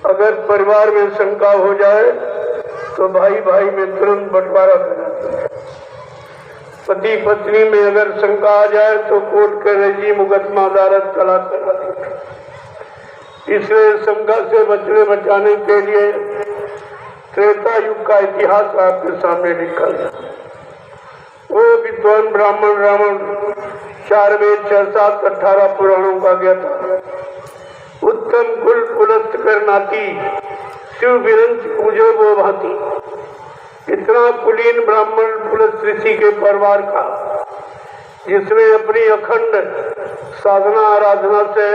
अगर परिवार में शंका हो जाए तो भाई भाई में तुरंत बंटवारा करना। पति पत्नी में अगर शंका आ जाए तो कोर्ट करेगी, मुकदमा अदालत तलाक करवा देगी। इसलिए शंका से बचाने के लिए त्रेता युग का इतिहास आपके सामने लिखा है। वो विद्वान ब्राह्मण रावण 4 वेद 6 7 18 पुराणों का ज्ञाता, उत्तम कुल पुलस्त करनाती, शिव विरंच पूजे वो भांति। इतना कुलीन ब्राह्मण पुलस्त ऋषि के परिवार का, जिसने अपनी अखंड साधना आराधना से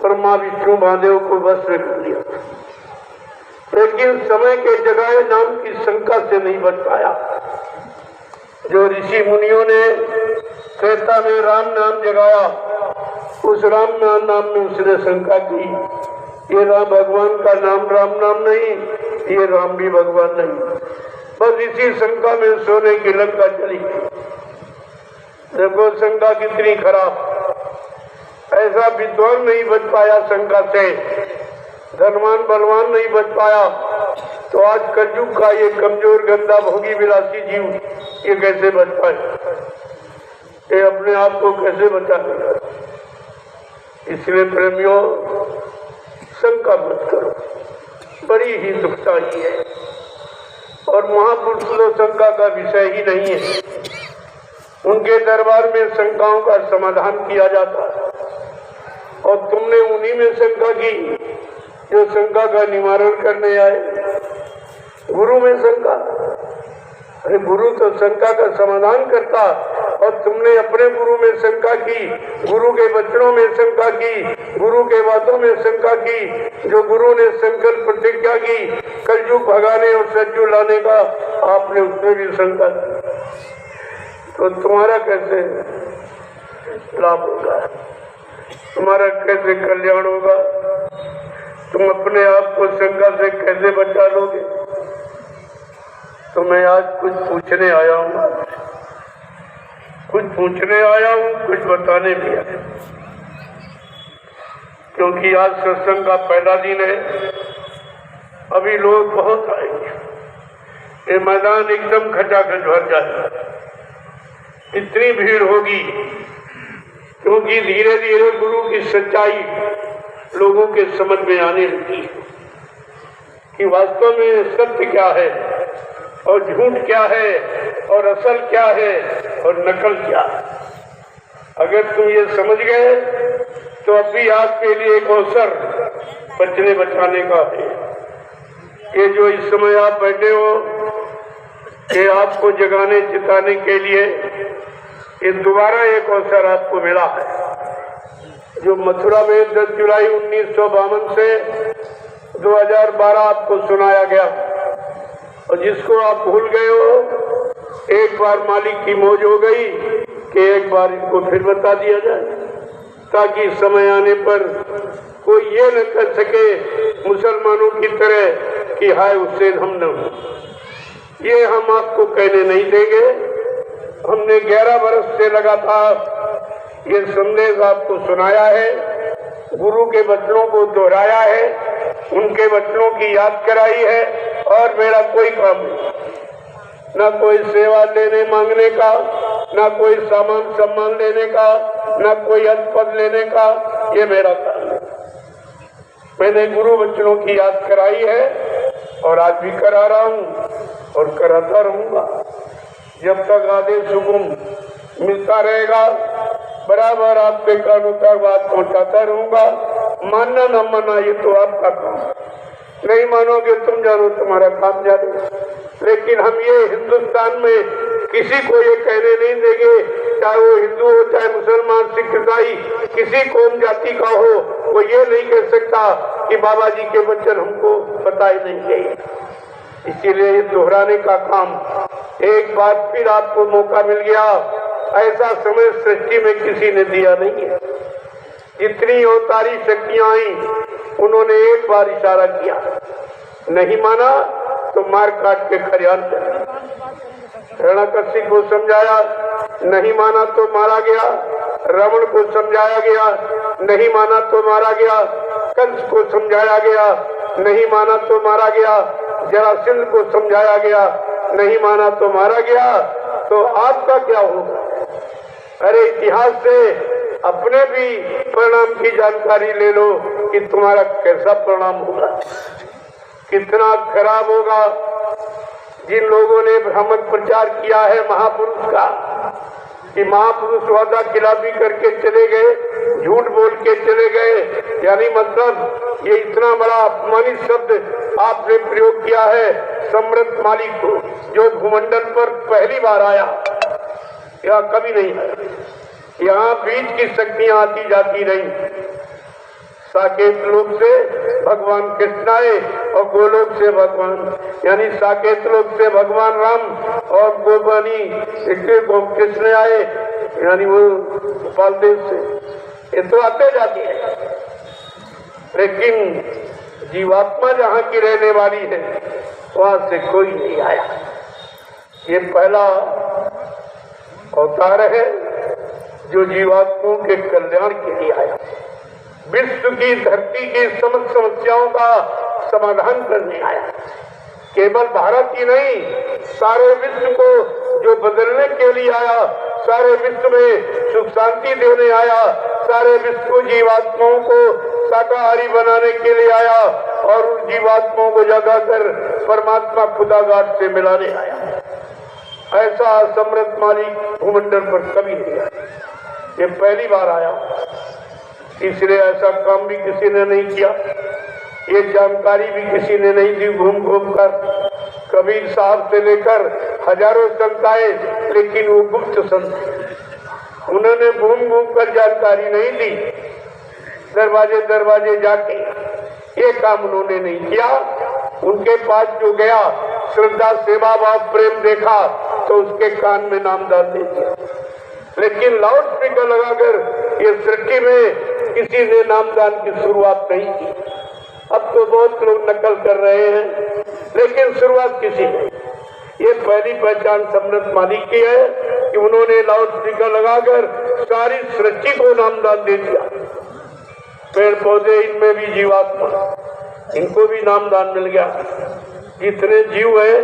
ब्रह्मा विष्णु महादेव को वश में कर लिया, लेकिन समय के जगाए नाम की शंका से नहीं बच पाया। जो ऋषि मुनियों ने त्रेता में राम नाम जगाया, उस राम नाम में उसने शंका की, ये राम भगवान का नाम राम नाम नहीं, ये राम भी भगवान नहीं। बस इसी शंका में सोने की लंका चली। देखो शंका कितनी खराब। ऐसा विद्वान नहीं बच पाया शंका से, धनवान बलवान नहीं बच पाया, तो आज कलयुग का ये कमजोर गंदा भोगी विलासी जीव ये कैसे बच पाए? ये अपने आप को कैसे बचा लेगा? इसलिए प्रेमियों, शंका मत करो, बड़ी ही दुखदायी है और महापुरुष तो शंका का विषय ही नहीं है। उनके दरबार में शंकाओं का समाधान किया जाता है और तुमने उन्हीं में शंका की जो शंका का निवारण करने आए। गुरु में शंका, अरे गुरु तो शंका का समाधान करता, और तुमने अपने गुरु में शंका की, गुरु के वचनों में शंका की, गुरु के बातों में शंका की। जो गुरु ने संकल्प प्रतिज्ञा की कलयुग भगाने और सज्जू लाने का, आपने उसमें भी शंका की, तो तुम्हारा कैसे लाभ होगा? तुम्हारा कैसे कल्याण होगा? तुम अपने आप को शंका से कैसे बचा लोगे? तो मैं आज कुछ पूछने आया हूँ, कुछ पूछने आया हूँ, कुछ बताने भी आया, क्योंकि आज सत्संग का पहला दिन है। अभी लोग बहुत आएंगे, ये मैदान एकदम खचाखच भर जाएगा, इतनी भीड़ होगी, क्योंकि धीरे धीरे गुरु की सच्चाई लोगों के समझ में आने लगी कि वास्तव में सत्य क्या है और झूठ क्या है और असल क्या है और नकल क्या है। अगर तुम ये समझ गए तो अभी आपके लिए एक अवसर बचने बचाने का है। ये जो इस समय आप बैठे हो, ये आपको जगाने चिताने के लिए ये दोबारा एक अवसर आपको मिला है। जो मथुरा में 10 जुलाई 1952 से 2012 आपको सुनाया गया, और जिसको आप भूल गए हो, एक बार मालिक की मौज हो गई कि एक बार इनको फिर बता दिया जाए, ताकि समय आने पर कोई ये न कर सके मुसलमानों की तरह कि हाय उससे हम न हो। ये हम आपको कहने नहीं देंगे। हमने 11 वर्ष से लगातार ये संदेश आपको सुनाया है, गुरु के वचनों को दोहराया है, उनके वचनों की याद कराई है, और मेरा कोई काम नहीं, ना कोई सेवा लेने मांगने का, ना कोई सामान सम्मान लेने का, ना कोई पद लेने का, ये मेरा काम है। मैंने गुरु वचनों की याद कराई है और आज भी करा रहा हूँ और कराता रहूंगा। जब तक आदेश हुकुम मिलता रहेगा, बराबर आपके कानों तक बात पहुंचाता रहूंगा। मानना न मानना ये तो आपका काम, नहीं मानोगे तुम जानो, तुम्हारा काम जानो। लेकिन हम ये हिंदुस्तान में किसी को ये कहने नहीं देंगे, चाहे वो हिंदू हो, चाहे मुसलमान, सिख, ईसाई, किसी कौम जाति का हो, वो ये नहीं कह सकता कि बाबा जी के वचन हमको पता ही नहीं चाहिए। इसीलिए दोहराने का काम, एक बार फिर आपको मौका मिल गया। ऐसा समय सृष्टि में किसी ने दिया नहीं है। जितनी अवतारी शक्तियां आई, उन्होंने एक बार इशारा किया, नहीं माना तो मार काट के खरियान कर। हिरण्यकशिपु को समझाया, नहीं माना तो मारा गया। रावण को समझाया गया, नहीं माना तो मारा गया। कंस को समझाया गया, नहीं माना तो मारा गया। जरासंध को समझाया गया, नहीं माना तो मारा गया। तो आपका क्या होगा? अरे इतिहास से अपने भी परिणाम की जानकारी ले लो कि तुम्हारा कैसा परिणाम होगा, कितना खराब होगा। जिन लोगों ने भ्रामक प्रचार किया है महापुरुष का, कि महापुरुष वादा खिलाफी करके चले गए, झूठ बोल के चले गए, यानी मतलब ये इतना बड़ा अपमानित शब्द आपने प्रयोग किया है सम्राट मालिक को, जो भूमंडल पर पहली बार आया, या कभी नहीं आया। यहाँ बीच की शक्तियां आती जाती रही। साकेत लोक से भगवान कृष्ण आए और गोलोक से भगवान, यानी साकेत लोक से भगवान राम और गोपानी कृष्ण आए, यानी वो गोपाल देव से। ये तो आते जाती है, लेकिन जीवात्मा जहाँ की रहने वाली है वहां से कोई नहीं आया। ये पहला अवतार है जो जीवात्माओं के कल्याण के लिए आया, विश्व की धरती की समस्त समस्याओं का समाधान करने आया। केवल भारत ही नहीं, सारे विश्व को जो बदलने के लिए आया, सारे विश्व में सुख शांति देने आया, सारे विश्व को जीवात्माओं को शाकाहारी बनाने के लिए आया और उन जीवात्माओं को जगाकर परमात्मा खुदागार से मिलाने आया। ऐसा सम्राट मालिक भूमंडल पर कभी नहीं आया, ये पहली बार आया। इसलिए ऐसा काम भी किसी ने नहीं किया, ये जानकारी भी किसी ने नहीं दी घूम घूम कर। कबीर साहब से लेकर हजारों संत आए, लेकिन वो गुप्त संत, उन्होंने घूम घूम कर जानकारी नहीं दी। दरवाजे दरवाजे जाके ये काम उन्होंने नहीं किया। उनके पास जो गया, श्रद्धा सेवा भाव प्रेम देखा तो उसके कान में नामदान दे दिया। लेकिन लाउड स्पीकर लगाकर ये सृष्टि में किसी ने नामदान की शुरुआत नहीं की। अब तो बहुत लोग नकल कर रहे हैं, लेकिन शुरुआत किसी ने। ये पहली पहचान सम्राट मालिक की है कि उन्होंने लाउड स्पीकर लगाकर सारी सृष्टि को नामदान दे दिया। पेड़ पौधे, इनमें भी जीवात्मा, इनको भी नामदान मिल गया। जितने जीव है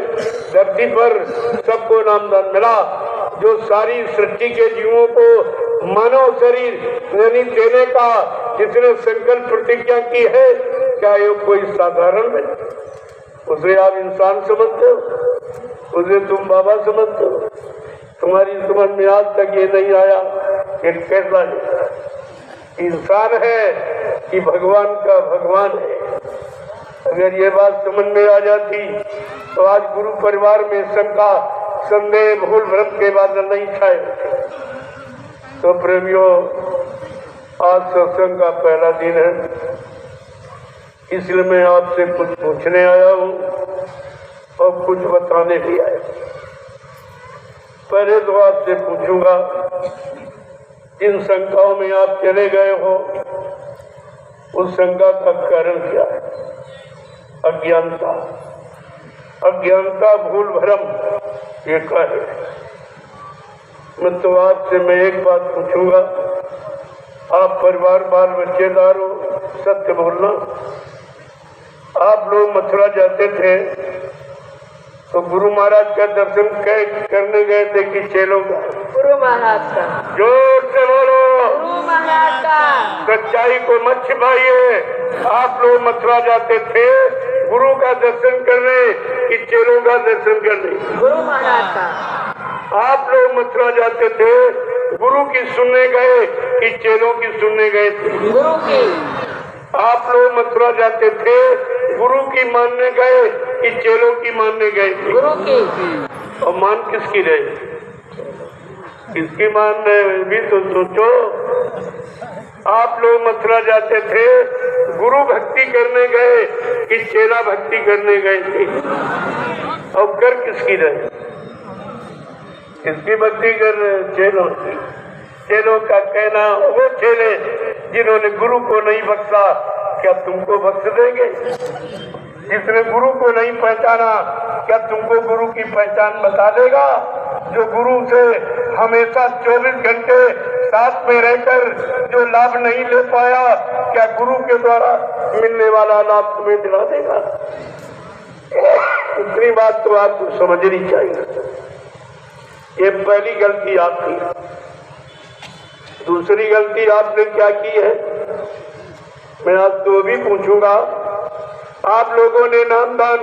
धरती पर सबको नामदान मिला। जो सारी सृष्टि के जीवों को मानव शरीर यानी देने का जिसने संकल्प प्रतिज्ञा की है, क्या ये कोई साधारण है? उसे आप इंसान समझते हो, उसे तुम बाबा समझते हो? तुम्हारी समझ में आज तक ये नहीं आया कि कैसा इंसान है कि भगवान का भगवान है। अगर ये बात समझ में आ जाती तो आज गुरु परिवार में शंका, संदेह, भूल भ्रम के बादल नहीं छाए। तो प्रेमियों, आज सत्संग का पहला दिन है, इसलिए मैं आपसे कुछ पूछने आया हूँ और कुछ बताने भी आया। पहले तो आपसे पूछूंगा, जिन शंकाओं में आप चले गए हो उस शंका का कारण क्या है? अज्ञानता, अज्ञानता, भूल भ्रम, ये क्या है? मैं तो आपसे मैं एक बात पूछूंगा, आप परिवार बाल बच्चेदार हो, सत्य बोलना। आप लोग मथुरा जाते थे तो गुरु महाराज का दर्शन करने गए थे कि चेलों का? गुरु महाराज का। जोर से बोलो, गुरु महाराज का। सच्चाई को मत छिपाइए। आप लोग मथुरा जाते थे गुरु का दर्शन करने कि चेलों का दर्शन करने? गुरु महाराज का। आप लोग मथुरा जाते थे गुरु की सुनने गए कि चेलों की सुनने गए थे? गुरु की। आप लोग मथुरा जाते थे गुरु की मानने गए कि चेलों की मानने गए थे? गुरु की। और मान किसकी रहे? किसकी मान रहे भी तो सोचो। आप लोग मथुरा जाते थे गुरु भक्ति करने गए कि चेला भक्ति करने गए थे? और कर किसकी रहे? किसकी भक्ति कर रहे? चेलों की। चेलों का कहना, वो चेले जिन्होंने गुरु को नहीं बख्शा क्या तुमको बख्श देंगे? जिसने गुरु को नहीं पहचाना क्या तुमको गुरु की पहचान बता देगा? जो गुरु से हमेशा 24 घंटे साथ में रहकर जो लाभ नहीं ले पाया क्या गुरु के द्वारा मिलने वाला लाभ तुम्हें दिला देगा। इतनी बात तो आपको समझनी चाहिए। ये पहली गलती आपकी। दूसरी गलती आपने क्या की है, मैं आज तो भी पूछूंगा। आप लोगों ने नामदान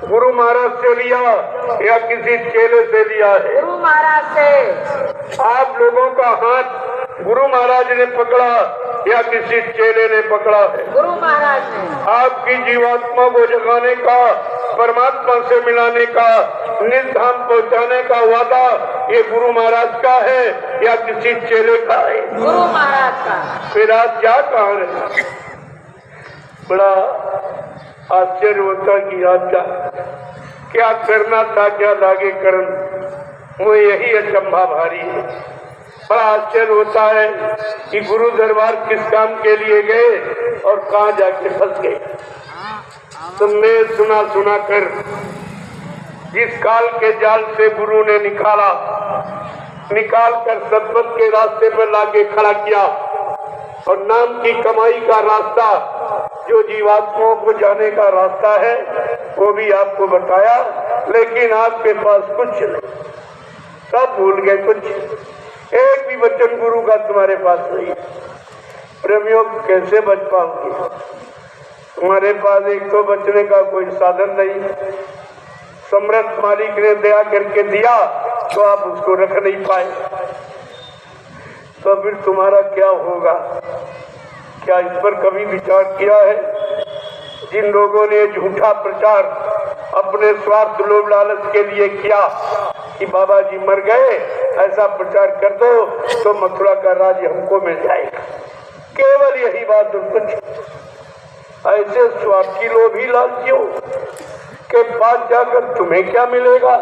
गुरु महाराज से लिया या किसी चेले से लिया है? गुरु महाराज से। आप लोगों का हाथ गुरु महाराज ने पकड़ा या किसी चेले ने पकड़ा है? गुरु महाराज ने। आपकी जीवात्मा को जगाने का, परमात्मा से मिलाने का, निज धाम पहुँचाने का वादा ये गुरु महाराज का है या किसी चेले का है? गुरु महाराज का। फिर आप क्या कह रहे हैं? बड़ा आश्चर्य होता कि आप क्या करना था, क्या लागे करन, वो यही अचंभा भारी है। बड़ा आश्चर्य होता है कि गुरु दरबार किस काम के लिए गए और कहाँ जाके फंस गए। तुमने सुना कर जिस काल के जाल से गुरु ने निकाल कर सतपथ के रास्ते पर लाके खड़ा किया और नाम की कमाई का रास्ता जो जीवात्माओं को जाने का रास्ता है वो भी आपको बताया, लेकिन आपके पास कुछ नहीं, सब भूल गए। कुछ एक भी वचन गुरु का तुम्हारे पास नहीं। प्रेमियों कैसे बच पाओगे? तुम्हारे पास एक तो बचने का कोई साधन नहीं। समर्थ मालिक ने दया करके दिया तो आप उसको रख नहीं पाए, तो फिर तुम्हारा क्या होगा? क्या इस पर कभी विचार किया है? जिन लोगों ने झूठा प्रचार अपने स्वार्थ लोभ लालच के लिए किया कि बाबा जी मर गए, ऐसा प्रचार कर दो तो मथुरा का राज्य हमको मिल जाएगा, केवल यही बात। कुछ ऐसे स्वार्थी लोभी लालचियों के पास जाकर तुम्हें क्या मिलेगा?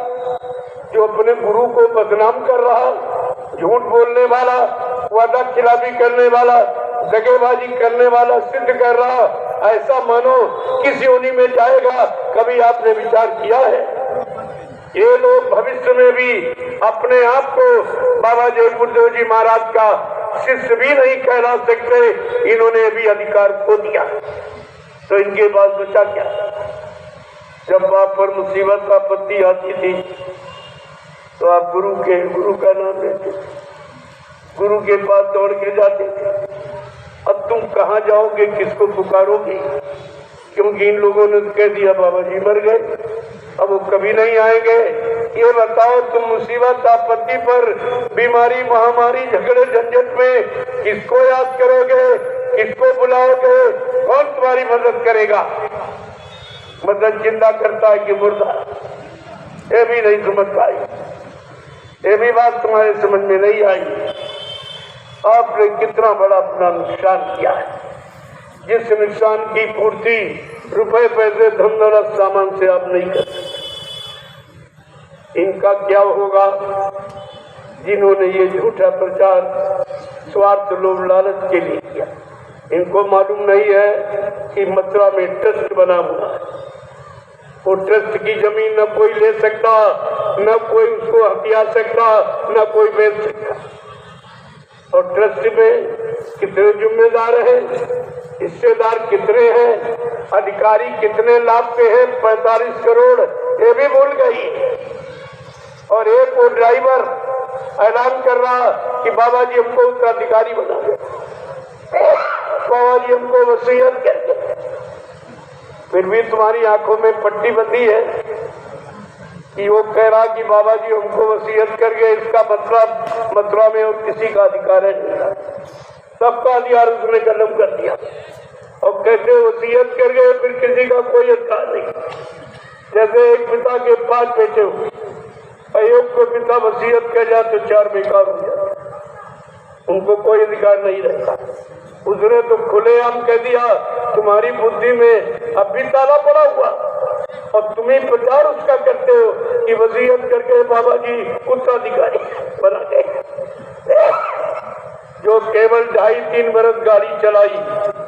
जो अपने गुरु को बदनाम कर रहा, झूठ बोलने वाला, वादा खिलाफी करने वाला, दगेबाजी करने वाला सिद्ध कर रहा, ऐसा मानो किस योनि में जाएगा? कभी आपने विचार किया है? ये लोग भविष्य में भी अपने आप को बाबा जय गुरुदेव जी महाराज का शिष्य भी नहीं कहला सकते। इन्होंने भी अधिकार खो दिया, तो इनके पास बचा क्या? जब आप पर मुसीबत आपत्ति आती थी तो आप गुरु का नाम लेते, गुरु के पास दौड़ के जाते थे। अब तुम कहाँ जाओगे, किसको पुकारोगे? क्योंकि इन लोगों ने कह दिया बाबा जी मर गए, अब वो कभी नहीं आएंगे। ये बताओ, तुम मुसीबत आपत्ति पर, बीमारी महामारी झगड़े झंझट में किसको याद करोगे, किसको बुलाओगे? कौन तुम्हारी मदद करेगा? मदद जिंदा करता है कि मुर्दा? ये भी नहीं समझ पाई, ये भी बात तुम्हारे समझ में नहीं आई। आपने कितना बड़ा अपना नुकसान किया है, जिस नुकसान की पूर्ति रुपए पैसे धन दौलत सामान से आप नहीं कर सकते। इनका क्या होगा जिन्होंने ये झूठा प्रचार स्वार्थ लोभ लालच के लिए किया? इनको मालूम नहीं है कि मथुरा में ट्रस्ट बना हुआ है। वो ट्रस्ट की जमीन न कोई ले सकता, न कोई उसको हथिया सकता, न कोई बेच सकता। और ट्रस्ट में कितने जिम्मेदार हैं, हिस्सेदार कितने हैं, अधिकारी कितने लाभ पे हैं? 45 करोड़, ये भी भूल गई। और एक वो ड्राइवर ऐलान कर रहा कि बाबा जी हमको उत्तराधिकारी बना दे, बाबा जी हमको वसीयत करके। फिर भी तुम्हारी आंखों में पट्टी बंधी है कि वो कह रहा कि बाबा जी हमको वसीयत करके, इसका मतलब मथुरा में और किसी का अधिकार है, सबका अधिकार उसने कलम कर दिया। और कैसे वसीयत कर गए, फिर किसी का कोई अधिकार नहीं। जैसे एक पिता के 5 बेटे हुए, अयोग को पिता वसीयत कर जाए तो 4 बेकार हो जाते, उनको कोई अधिकार नहीं रहता। उसने तो खुलेआम कह दिया तुम्हारी बुद्धि में अब भी ताला पड़ा हुआ, और तुम्हें प्रचार उसका करते हो कि वसीयत करके बाबा जी उत्तराधिकारी बना गए। जो केवल 2.5-3 बरस गाड़ी चलाई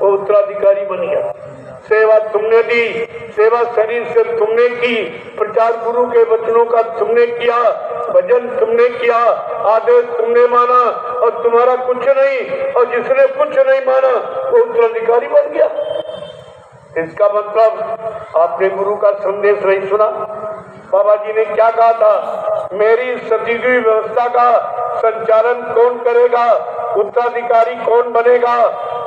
वो उत्तराधिकारी बन गया। सेवा तुमने दी, सेवा शरीर से तुमने की, प्रचार गुरु के वचनों का तुमने किया, भजन तुमने किया, आदेश तुमने माना, और तुम्हारा कुछ नहीं, और जिसने कुछ नहीं माना वो उत्तराधिकारी बन गया। इसका मतलब आपने गुरु का संदेश नहीं सुना। बाबा जी ने क्या कहा था, मेरी सतीगी व्यवस्था का संचालन कौन करेगा, उत्तराधिकारी कौन बनेगा,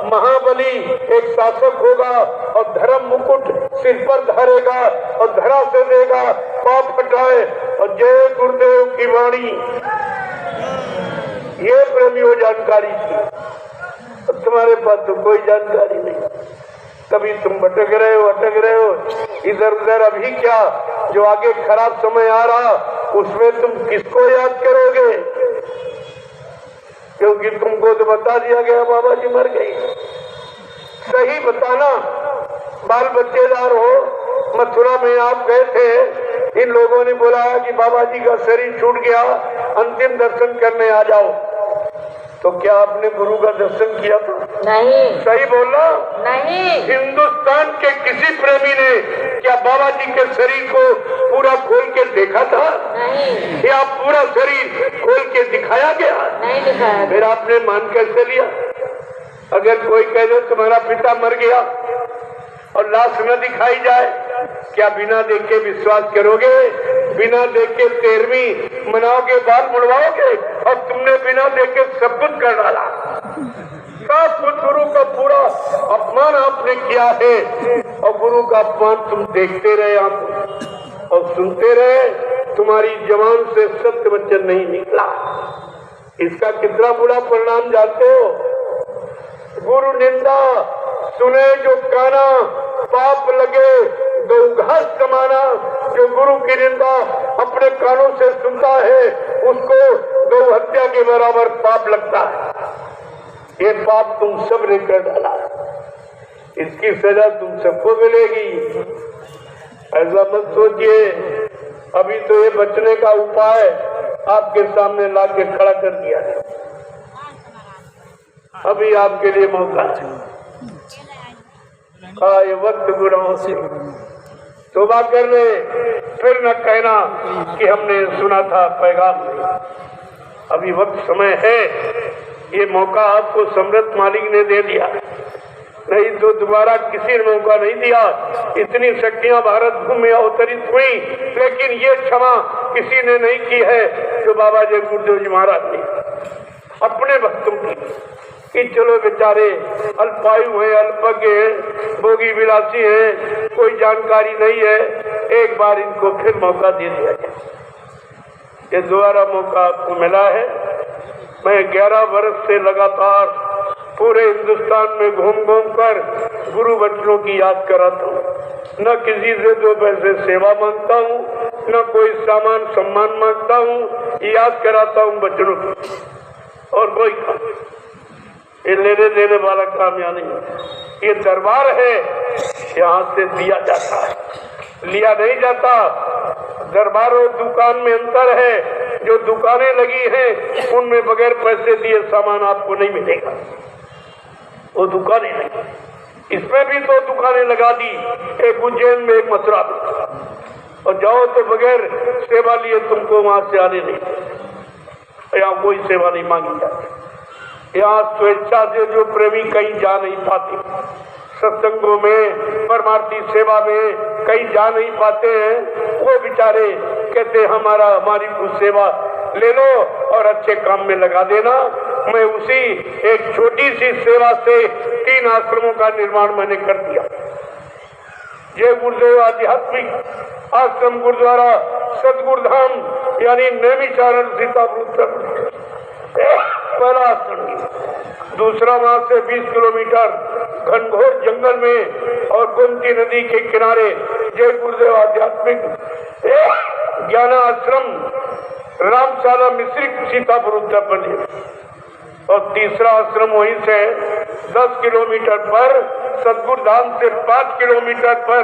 महाबली एक शासक होगा और धर्म मुकुट सिर पर धरेगा और धरा से देगा, पाप हटाए और जय गुरुदेव की वाणी। ये प्रेमियों जानकारी थी। तुम्हारे पास तो कोई जानकारी नहीं, कभी तुम भटक रहे हो, अटक रहे हो इधर उधर। अभी क्या, जो आगे खराब समय आ रहा उसमें तुम किसको याद करोगे, क्योंकि तुमको तो बता दिया गया बाबा जी मर गई। सही बताना, बाल बच्चेदार हो, मथुरा में आप गए थे, इन लोगों ने बुलाया कि बाबा जी का शरीर छूट गया, अंतिम दर्शन करने आ जाओ, तो क्या आपने गुरु का दर्शन किया था? नहीं। सही बोलना। नहीं। हिंदुस्तान के किसी प्रेमी ने क्या बाबा जी के शरीर को पूरा खोल के देखा था? नहीं। क्या पूरा शरीर खोल के दिखाया गया? नहीं दिखाया। फिर आपने मान कैसे लिया? अगर कोई कह दे तुम्हारा पिता मर गया और लाश न दिखाई जाए, क्या बिना देख के विश्वास करोगे? बिना देख के 13वीं मनाओगे, बाल मुड़वाओगे? और तुमने बिना देख के सब कुछ कर डाला। सब कुछ गुरु का पूरा अपमान आपने किया है, और गुरु का अपमान तुम देखते रहे और सुनते रहे, तुम्हारी जबान से सत्य वचन नहीं निकला। इसका कितना बुरा परिणाम जानते हो? गुरु निंदा सुने जो काना, पाप लगे गौघास कमाना। जो गुरु की निंदा अपने कानों से सुनता है उसको गौ हत्या के बराबर पाप लगता है। ये पाप तुम सब ने कर डाला, इसकी सजा तुम सबको मिलेगी। ऐसा मत सोचिए। अभी तो ये बचने का उपाय आपके सामने ला के खड़ा कर दिया है। अभी आपके लिए मौका है। ये वक्त गुनाहों से तौबा कर ले, फिर न कहना कि हमने सुना था पैगाम नहीं। अभी वक्त समय है, ये मौका आपको समृद्ध मालिक ने दे दिया, नहीं तो दोबारा किसी ने मौका नहीं दिया। इतनी शक्तियां भारत भूमि में अवतरित हुई, लेकिन ये क्षमा किसी ने नहीं की है जो बाबा जय गुरुदेव जी महाराज ने अपने भक्तों की। कि चलो बेचारे अल्पायु है, अल्पज्ञ है, भोगी विलासी है, कोई जानकारी नहीं है, एक बार इनको फिर मौका दे दिया जाए। ये दोबारा मौका आपको मिला है। मैं 11 वर्ष से लगातार पूरे हिंदुस्तान में घूम घूम कर गुरु वचनों की याद कराता हूँ। न किसी से 2 पैसे सेवा मांगता हूँ, न कोई सामान सम्मान मांगता हूँ, याद कराता हूँ वचनों की, और कोई काम ये लेने देने वाला काम यहाँ नहीं। ये दरबार है, यहाँ से दिया जाता है, लिया नहीं जाता। दरबार और दुकान में अंतर है। जो दुकानें लगी हैं उनमें बगैर पैसे दिए सामान आपको नहीं मिलेगा, वो दुकानें नहीं। इसमें भी 2 दुकानें लगा दी, एक उज्जैन में, एक मथुरा में, और जाओ तो बगैर सेवा लिए तुमको वहां से आने नहीं। यहाँ कोई सेवा नहीं मांगी जाती। यहाँ स्वेच्छा से जो प्रेमी कहीं जा नहीं पाते, सत्संगों में, परमार्थी सेवा में कहीं जा नहीं पाते हैं, वो बेचारे कहते हमारी कुछ सेवा ले लो और अच्छे काम में लगा देना। मैं उसी एक छोटी सी सेवा से 3 आश्रमों का निर्माण मैंने कर दिया। जय गुरुदेव आध्यात्मिक आश्रम गुरुद्वारा सतगुरुधाम यानी नैमिषारण सीतापुर पहला आश्रम। दूसरा वहां से 20 किलोमीटर घनघोर जंगल में और गोमती नदी के किनारे जय गुरुदेव आध्यात्मिक ज्ञान आश्रम रामशाला मिश्रिक सीतापुर उत्तर प्रदेश। और तीसरा आश्रम वहीं से 10 किलोमीटर पर, सतगुरुधाम से 5 किलोमीटर पर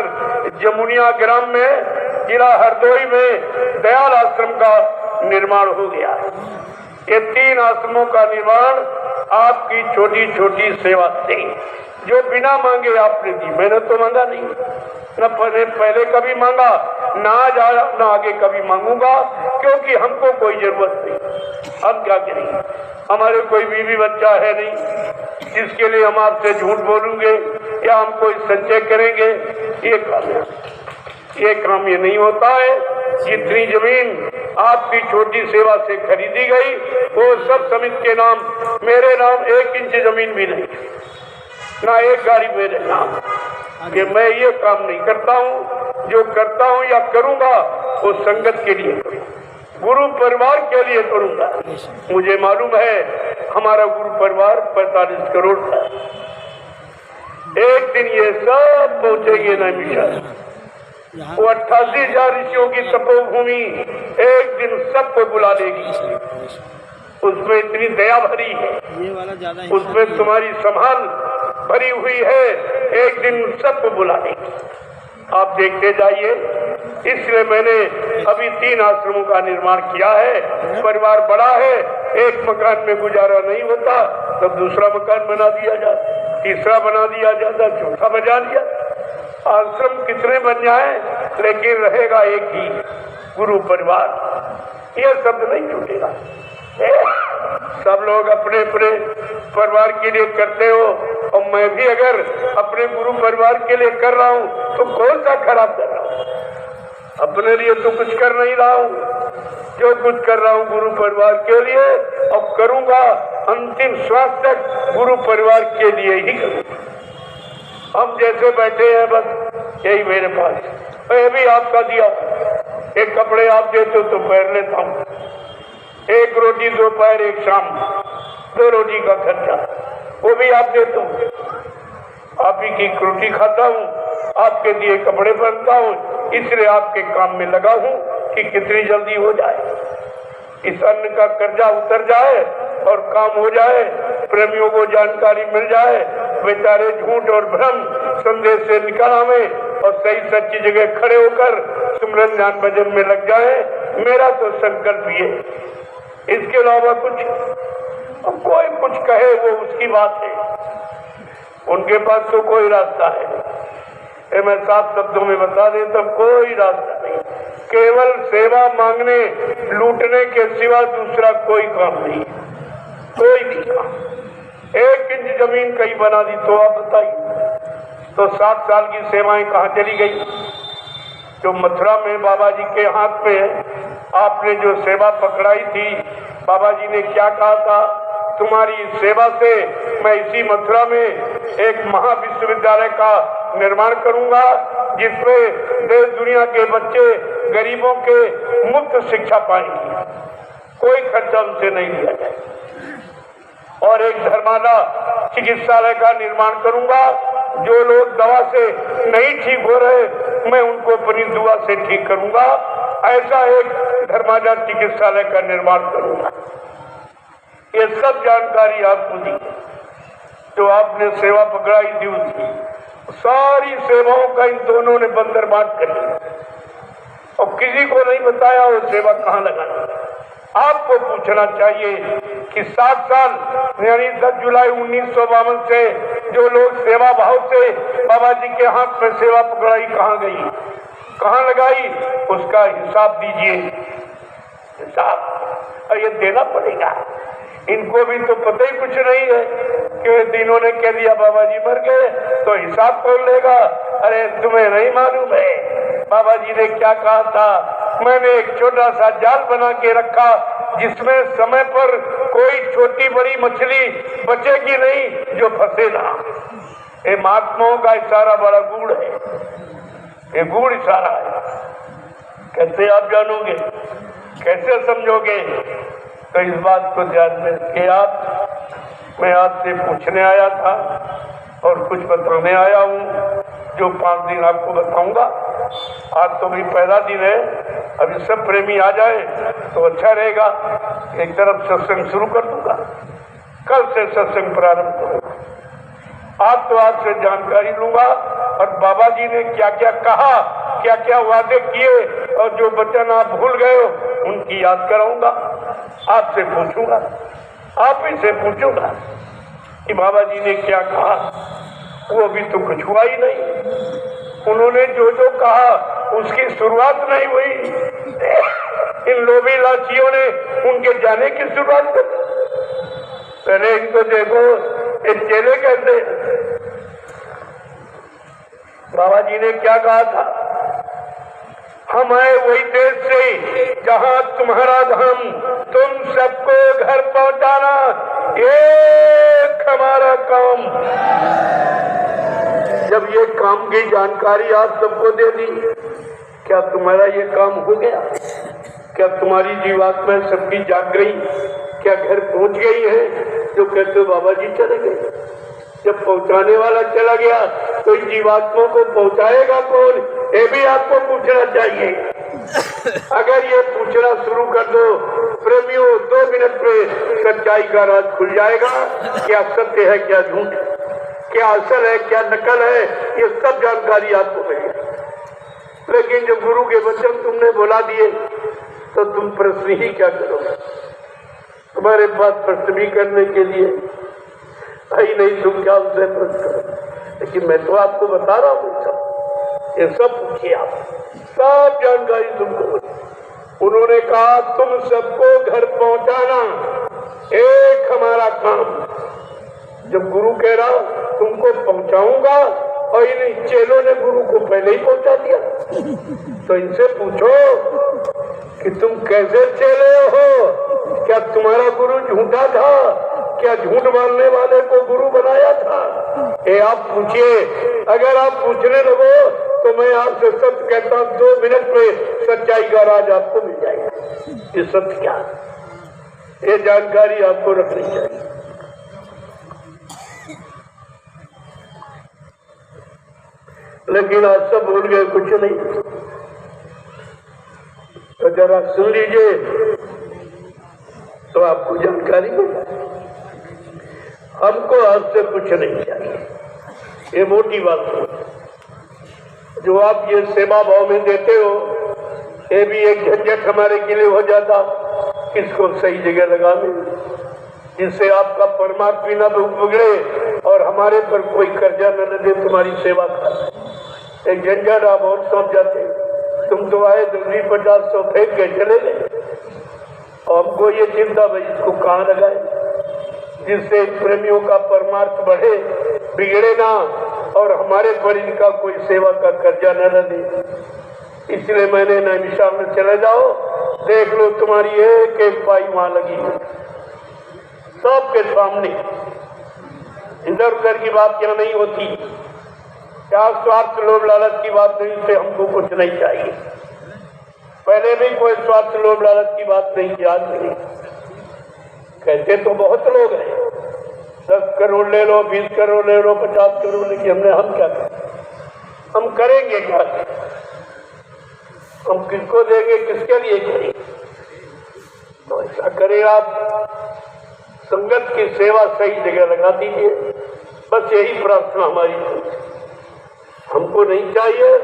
जमुनिया ग्राम में, जिला हरदोई में दयाल आश्रम का निर्माण हो गया। ये 3 आश्रमों का निर्माण आपकी छोटी छोटी सेवा से, जो बिना मांगे आपने दी। मैंने तो मांगा नहीं, न पहले कभी मांगा, ना आज ना आगे कभी मांगूंगा, क्योंकि हमको कोई जरूरत नहीं। हम क्या करेंगे? हमारे कोई बीवी बच्चा है नहीं जिसके लिए हम आपसे झूठ बोलेंगे। या हम कोई संचय करेंगे, ये काम ये नहीं होता है। जितनी जमीन आपकी छोटी सेवा से खरीदी गई वो सब समिति के नाम, मेरे नाम 1 इंच जमीन भी नहीं, ना एक गाड़ी मेरे नाम, कि मैं ये काम नहीं करता हूँ। जो करता हूँ या करूँगा वो संगत के लिए करूँगा, गुरु परिवार के लिए करूँगा। मुझे मालूम है हमारा गुरु परिवार 45 करोड़ का, एक दिन ये सब पहुँचेंगे नैमिषारण्य। वो 88,000 ऋषियों की तपोभूमि एक दिन सबको बुला लेगी। उसमें इतनी दया भरी है, उसमें तुम्हारी संभाल भरी हुई है, एक दिन सबको बुला लेगी। आप देखते जाइए। इसलिए मैंने अभी 3 आश्रमों का निर्माण किया है। परिवार बड़ा है, एक मकान में गुजारा नहीं होता, तब दूसरा मकान बना दिया जाता, तीसरा बना दिया जाता, चौथा बना दिया। आश्रम कितने बन जाए लेकिन रहेगा एक ही, गुरु परिवार। यह शब्द नहीं छूटेगा। सब लोग अपने अपने परिवार के लिए करते हो, और मैं भी अगर अपने गुरु परिवार के लिए कर रहा हूँ तो कौन सा खराब कर रहा हूँ? अपने लिए तो कुछ कर नहीं रहा हूँ। जो कुछ कर रहा हूँ गुरु परिवार के लिए, और करूँगा अंतिम श्वास तक गुरु परिवार के लिए ही करूँगा। हम जैसे बैठे हैं बस यही मेरे पास, ये भी आपका दिया। एक कपड़े आप देते हो तो पहन लेता हूँ, एक रोटी दोपहर एक शाम, 2 रोटी का खर्चा वो भी आप देते हो। आप ही की रोटी खाता हूँ, आपके दिए कपड़े पहनता हूँ, इसलिए आपके काम में लगा हूँ कि कितनी जल्दी हो जाए, इस अन्न का कर्जा उतर जाए और काम हो जाए, प्रेमियों को जानकारी मिल जाए, बेचारे झूठ और भ्रम संदेश से निकल आवे और सही सच्ची जगह खड़े होकर सुमरन ध्यान भजन में लग जाए। मेरा तो संकल्प ये, इसके अलावा कुछ, कोई कुछ कहे वो उसकी बात है, उनके पास तो कोई रास्ता है। ये मैं साफ शब्दों में बता देता, कोई रास्ता नहीं, केवल सेवा मांगने लूटने के सिवा दूसरा कोई काम नहीं, कोई भी काम। 1 इंच जमीन कहीं बना दी तो आप बताइए, तो 7 साल की सेवाएं कहाँ चली गई? जो मथुरा में बाबा जी के हाथ में आपने जो सेवा पकड़ाई थी, बाबा जी ने क्या कहा था? तुम्हारी सेवा से मैं इसी मथुरा में एक महाविश्वविद्यालय का निर्माण करूंगा, जिसमें देश दुनिया के बच्चे गरीबों के मुफ्त शिक्षा पाएंगे, कोई खर्चा उनसे नहीं लिया जाएगा। और एक धर्माला चिकित्सालय का निर्माण करूंगा, जो लोग दवा से नहीं ठीक हो रहे मैं उनको अपनी दुआ से ठीक करूंगा, ऐसा एक धर्माला चिकित्सालय का निर्माण करूंगा। ये सब जानकारी आपको दी, जो आपने सेवा पकड़ाई थी उसकी सारी सेवाओं का इन दोनों ने बंदरबांट कर लिया, और किसी को नहीं बताया वो सेवा कहाँ लगाना। आपको पूछना चाहिए कि 7 साल यानी 10 जुलाई 1952 से जो लोग सेवा भाव से बाबा जी के हाथ में सेवा पकड़ाई कहाँ गई, कहाँ लगाई, उसका हिसाब दीजिए। हिसाब ये देना पड़ेगा। इनको भी तो पता ही कुछ नहीं है कि दिनों ने कह दिया बाबा जी मर गए, तो हिसाब कौन लेगा? अरे तुम्हें नहीं मालूम है बाबा जी ने क्या कहा था? मैंने एक छोटा सा जाल बना के रखा, जिसमें समय पर कोई छोटी बड़ी मछली बचेगी नहीं जो फंसे ना। ये महात्माओं का इशारा बड़ा गूढ़ है, ये गूढ़ इशारा है। कैसे आप जानोगे, कैसे समझोगे? तो इस बात को ध्यान में रखिए। मैं आपसे पूछने आया था और कुछ बताने आया हूँ, जो 5 दिन आपको बताऊंगा। आज तो भी पहला दिन है, अभी सब प्रेमी आ जाए तो अच्छा रहेगा। एक तरफ सत्संग शुरू कर दूंगा, कल से सत्संग प्रारंभ करूंगा। आज तो आपसे जानकारी लूंगा और बाबा जी ने क्या क्या कहा, क्या क्या वादे किए, और जो वचन आप भूल गए हो उनकी याद कराऊंगा। आपसे पूछूंगा, आप ही से पूछूंगा कि बाबा जी ने क्या कहा। वो अभी तो कुछ हुआ ही नहीं। उन्होंने जो जो कहा उसकी शुरुआत नहीं हुई। इन लोभी लाचियों ने उनके जाने की शुरुआत कर। पहले इनको देखो, ये चेले कैसे, बाबा जी ने क्या कहा था? हम आए वही देश से जहां तुम्हारा धाम, तुम सबको घर पहुंचाना एक हमारा काम। जब ये काम की जानकारी आप सबको दे दी, क्या तुम्हारा ये काम हो गया? क्या तुम्हारी जीवात्मा सबकी जाग गई? क्या घर पहुंच गई है? जो कहते बाबा जी चले गए। जब पहुंचाने वाला चला गया तो इन जीवात्माओं को पहुंचाएगा कौन? ये भी आपको पूछना चाहिए। अगर ये पूछना शुरू कर दो प्रेमियों, 2 मिनट में सच्चाई का राज खुल जाएगा। क्या सत्य है, क्या झूठ, क्या असल है, क्या नकल है, ये सब जानकारी आपको मिलेगी। लेकिन जब गुरु के वचन तुमने बोला दिए तो तुम प्रश्न ही क्या करोगे? तुम्हारे पास प्रश्न भी करने के लिए आई नहीं, तुम क्या उनसे प्रश्न करो? लेकिन मैं तो आपको बता रहा हूँ सब, ये सब पूछिए आप, सब जानकारी तुमको। उन्होंने कहा तुम सबको घर पहुंचाना एक हमारा काम। जब गुरु कह रहा तुमको पहुंचाऊंगा और इन चेलों ने गुरु को पहले ही पहुंचा दिया, तो इनसे पूछो कि तुम कैसे चेले हो? क्या तुम्हारा गुरु झूठा था? क्या झूठ बोलने वाले को गुरु बनाया था? ये आप पूछिए। अगर आप पूछने लगो तो मैं आपसे सत्य कहता हूँ, 2 मिनट में सच्चाई का राज आपको मिल जाएगा। ये सत्य क्या है, ये जानकारी आपको रखनी चाहिए। लेकिन आज सब भूल गए, कुछ नहीं। तो जरा सुन लीजिए तो आपको जानकारी मिल जाए। हमको आज से कुछ नहीं चाहिए, ये मोटी बात है। जो आप ये सेवा भाव में देते हो, ये भी एक झंझट हमारे के लिए हो जाता। किसको सही जगह लगाने, जिससे आपका परमात्मा न बिगड़े और हमारे पर कोई कर्जा न दे तुम्हारी सेवा का। एक झंझट आप और सौंप जाते। तुम तो आए 50-100 फेंक के चले गए और हमको ये चिंता भाई इसको कहाँ लगाए, जिससे प्रेमियों का परमार्थ बढ़े, बिगड़े ना और हमारे पर इनका कोई सेवा का कर्जा न दे। इसलिए मैंने नैमिषारण्य में चले जाओ, देख लो तुम्हारी एक एक पाई वहां लगी है, सबके सामने। इधर उधर की बात यहाँ नहीं होती। क्या स्वार्थ लोभ लालच की बात नहीं, से हमको कुछ नहीं चाहिए। पहले भी कोई स्वार्थ लोभ लालच की बात नहीं की, आज नहीं। कहते तो बहुत लोग हैं, 10 करोड़ ले लो, 20 करोड़ ले लो, 50 करोड़, लेकिन हमने हम क्या करें? हम करेंगे क्या? हम किसको देंगे, किसके लिए करेंगे? तो ऐसा करें, आप संगत की सेवा सही जगह लगा दीजिए। बस यही प्रार्थना हमारी। हमको नहीं चाहिए,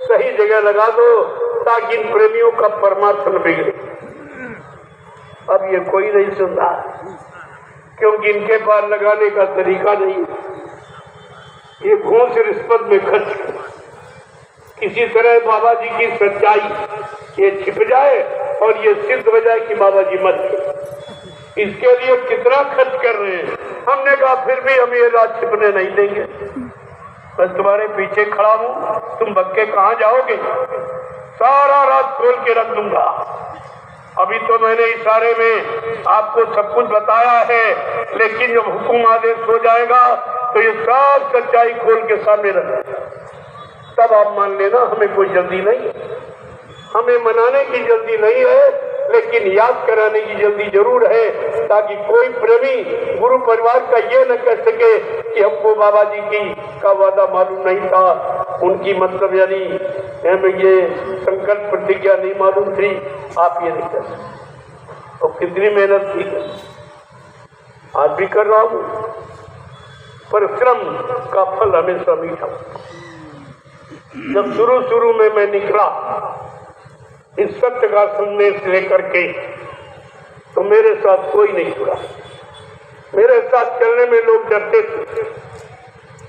सही जगह लगा दो ताकि इन प्रेमियों का परमार्थ न बिगड़े। अब ये कोई नहीं सुन रहा, क्योंकि इनके पास लगाने का तरीका नहीं। ये घूस रिश्वत में खर्च किसी तरह बाबा जी की सच्चाई ये छिप जाए और ये सिद्ध हो जाए कि बाबा जी मत गए। इसके लिए कितना खर्च कर रहे हैं। हमने कहा फिर भी हम ये रात छिपने नहीं देंगे, बस तुम्हारे पीछे खड़ा हूं, तुम बक्के कहाँ जाओगे? सारा रात खोल के रख दूंगा। अभी तो मैंने इशारे में आपको सब कुछ बताया है, लेकिन जब हुक्म आदेश हो जाएगा तो ये सब सच्चाई खोल के सामने रखेगा, तब आप मान लेना। हमें कोई जल्दी नहीं, हमें मनाने की जल्दी नहीं है, लेकिन याद कराने की जल्दी जरूर है, ताकि कोई प्रेमी गुरु परिवार का ये न कह सके कि हमको बाबा जी की का वादा मालूम नहीं था, उनकी मतलब यानी हमें ये संकल्प प्रतिज्ञा नहीं मालूम थी। आप ये नहीं कर सकते। और कितनी मेहनत की है, आज भी कर रहा हूँ। परिश्रम का फल हमेशा मीठा। जब शुरू में मैं निकला इस सत्य का संदेश लेकर के, तो मेरे साथ कोई नहीं जुड़ा। मेरे साथ चलने में लोग डरते थे,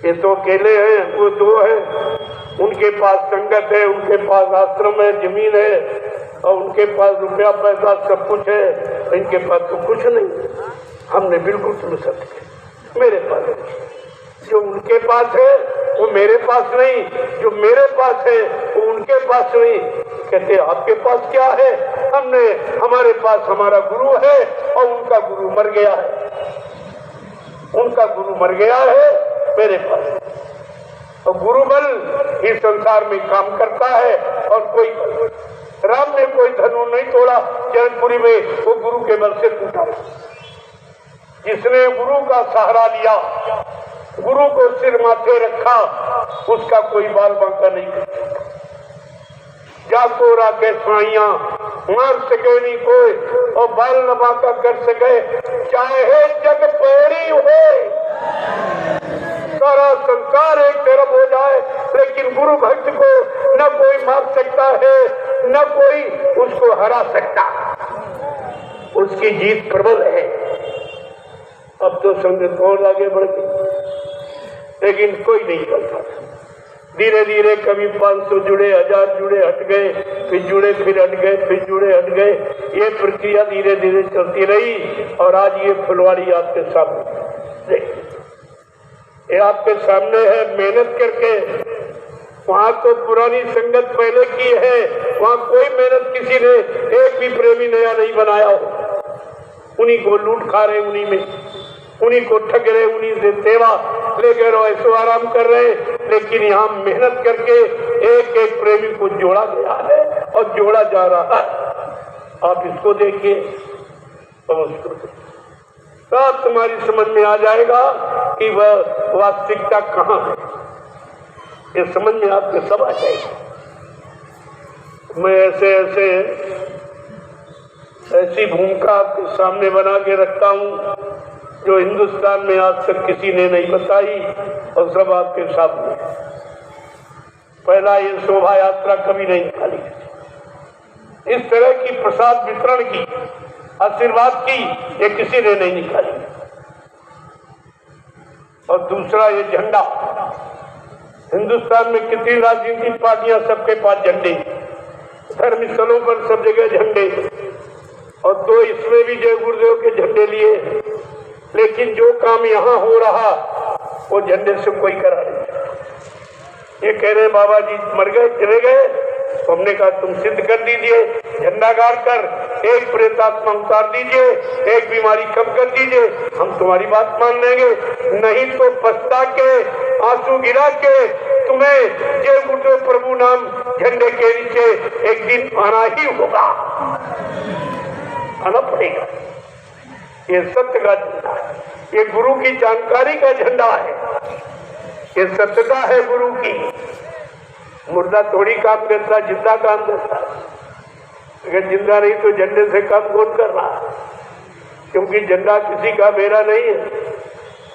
ये तो अकेले हैं, वो 2 हैं, उनके पास संगत है, उनके पास आश्रम है, जमीन है, और उनके पास रुपया पैसा सब कुछ है, इनके पास तो कुछ नहीं। हमने बिल्कुल तुम्हें सत्य किया, मेरे पास जो उनके पास है वो मेरे पास नहीं, जो मेरे पास है वो उनके पास नहीं। कहते आपके पास क्या है? हमारे पास हमारा गुरु है और उनका गुरु मर गया है, उनका गुरु मर गया है, मेरे पास। और गुरु बल इस संसार में काम करता है और कोई राम ने कोई धनु नहीं तोड़ा जनकपुरी में, वो गुरु के बल से टूटा। जिसने गुरु का सहारा लिया, गुरु को सिर माथे रखा, उसका कोई बाल बांका नहीं कर सकता। जाको राके सुनाइया मार सके नहीं कोई और बाल न बांका कर सके, चाहे जग पैरी हो, सारा संसार एक तरफ हो जाए, लेकिन गुरु भक्त को न कोई मार सकता है, न कोई उसको हरा सकता। उसकी जीत प्रबल है। अब तो संगत और आगे बढ़ गई, लेकिन कोई नहीं करता। धीरे धीरे कभी 500 जुड़े, 1000 जुड़े, हट गए, फिर जुड़े, फिर हट गए, फिर जुड़े, हट गए। ये प्रक्रिया धीरे धीरे चलती रही और आज ये फुलवाड़ी आपके सामने, ये आपके सामने है। मेहनत करके वहाँ तो पुरानी संगत पहले की है, वहाँ कोई मेहनत किसी ने एक भी प्रेमी नया नहीं बनाया हो। उन्हीं को लूट खा रहे, उन्हीं में उन्हीं को ठग रहे, उन्हीं से सेवा लेकर ऐसो आराम कर रहे। लेकिन यहाँ मेहनत करके एक एक प्रेमी को जोड़ा गया है और जोड़ा जा रहा है। आप इसको देखिए तो सब तुम्हारी समझ में आ जाएगा कि वह वास्तविकता कहाँ है। ये समझ में आपके सब आ जाएगा। मैं ऐसी भूमिका आपके सामने बना के रखता हूँ जो हिंदुस्तान में आज तक किसी ने नहीं बताई और सब आपके सामने। पहला ये शोभा यात्रा कभी नहीं निकाली, इस तरह की प्रसाद वितरण की, आशीर्वाद की, ये किसी ने नहीं निकाली। और दूसरा ये झंडा, हिंदुस्तान में कितनी राजनीतिक पार्टियां, सबके पास झंडे, धर्म स्थलों पर सब जगह झंडे, और तो इसमें भी जय गुरुदेव के झंडे लिए। लेकिन जो काम यहाँ हो रहा वो झंडे से कोई करा नहीं। ये कह रहे बाबा जी मर गए, चले गए, तो हमने कहा तुम सिद्ध कर दीजिए, झंडा गाड़ कर एक प्रेतात्मा उतार दीजिए, एक बीमारी कम कर दीजिए, हम तुम्हारी बात मान लेंगे। नहीं तो पछता के, आंसू गिरा के तुम्हें जय गुरुदेव प्रभु नाम झंडे के नीचे एक दिन आना ही होगा, आना पड़ेगा। ये सत्य का झंडा है, ये गुरु की जानकारी का झंडा है, ये सत्यता है गुरु की। मुर्दा थोड़ी काम करता, जिंदा काम करता। अगर जिंदा नहीं तो झंडे से काम कौन कर रहा? क्योंकि झंडा किसी का मेरा नहीं है,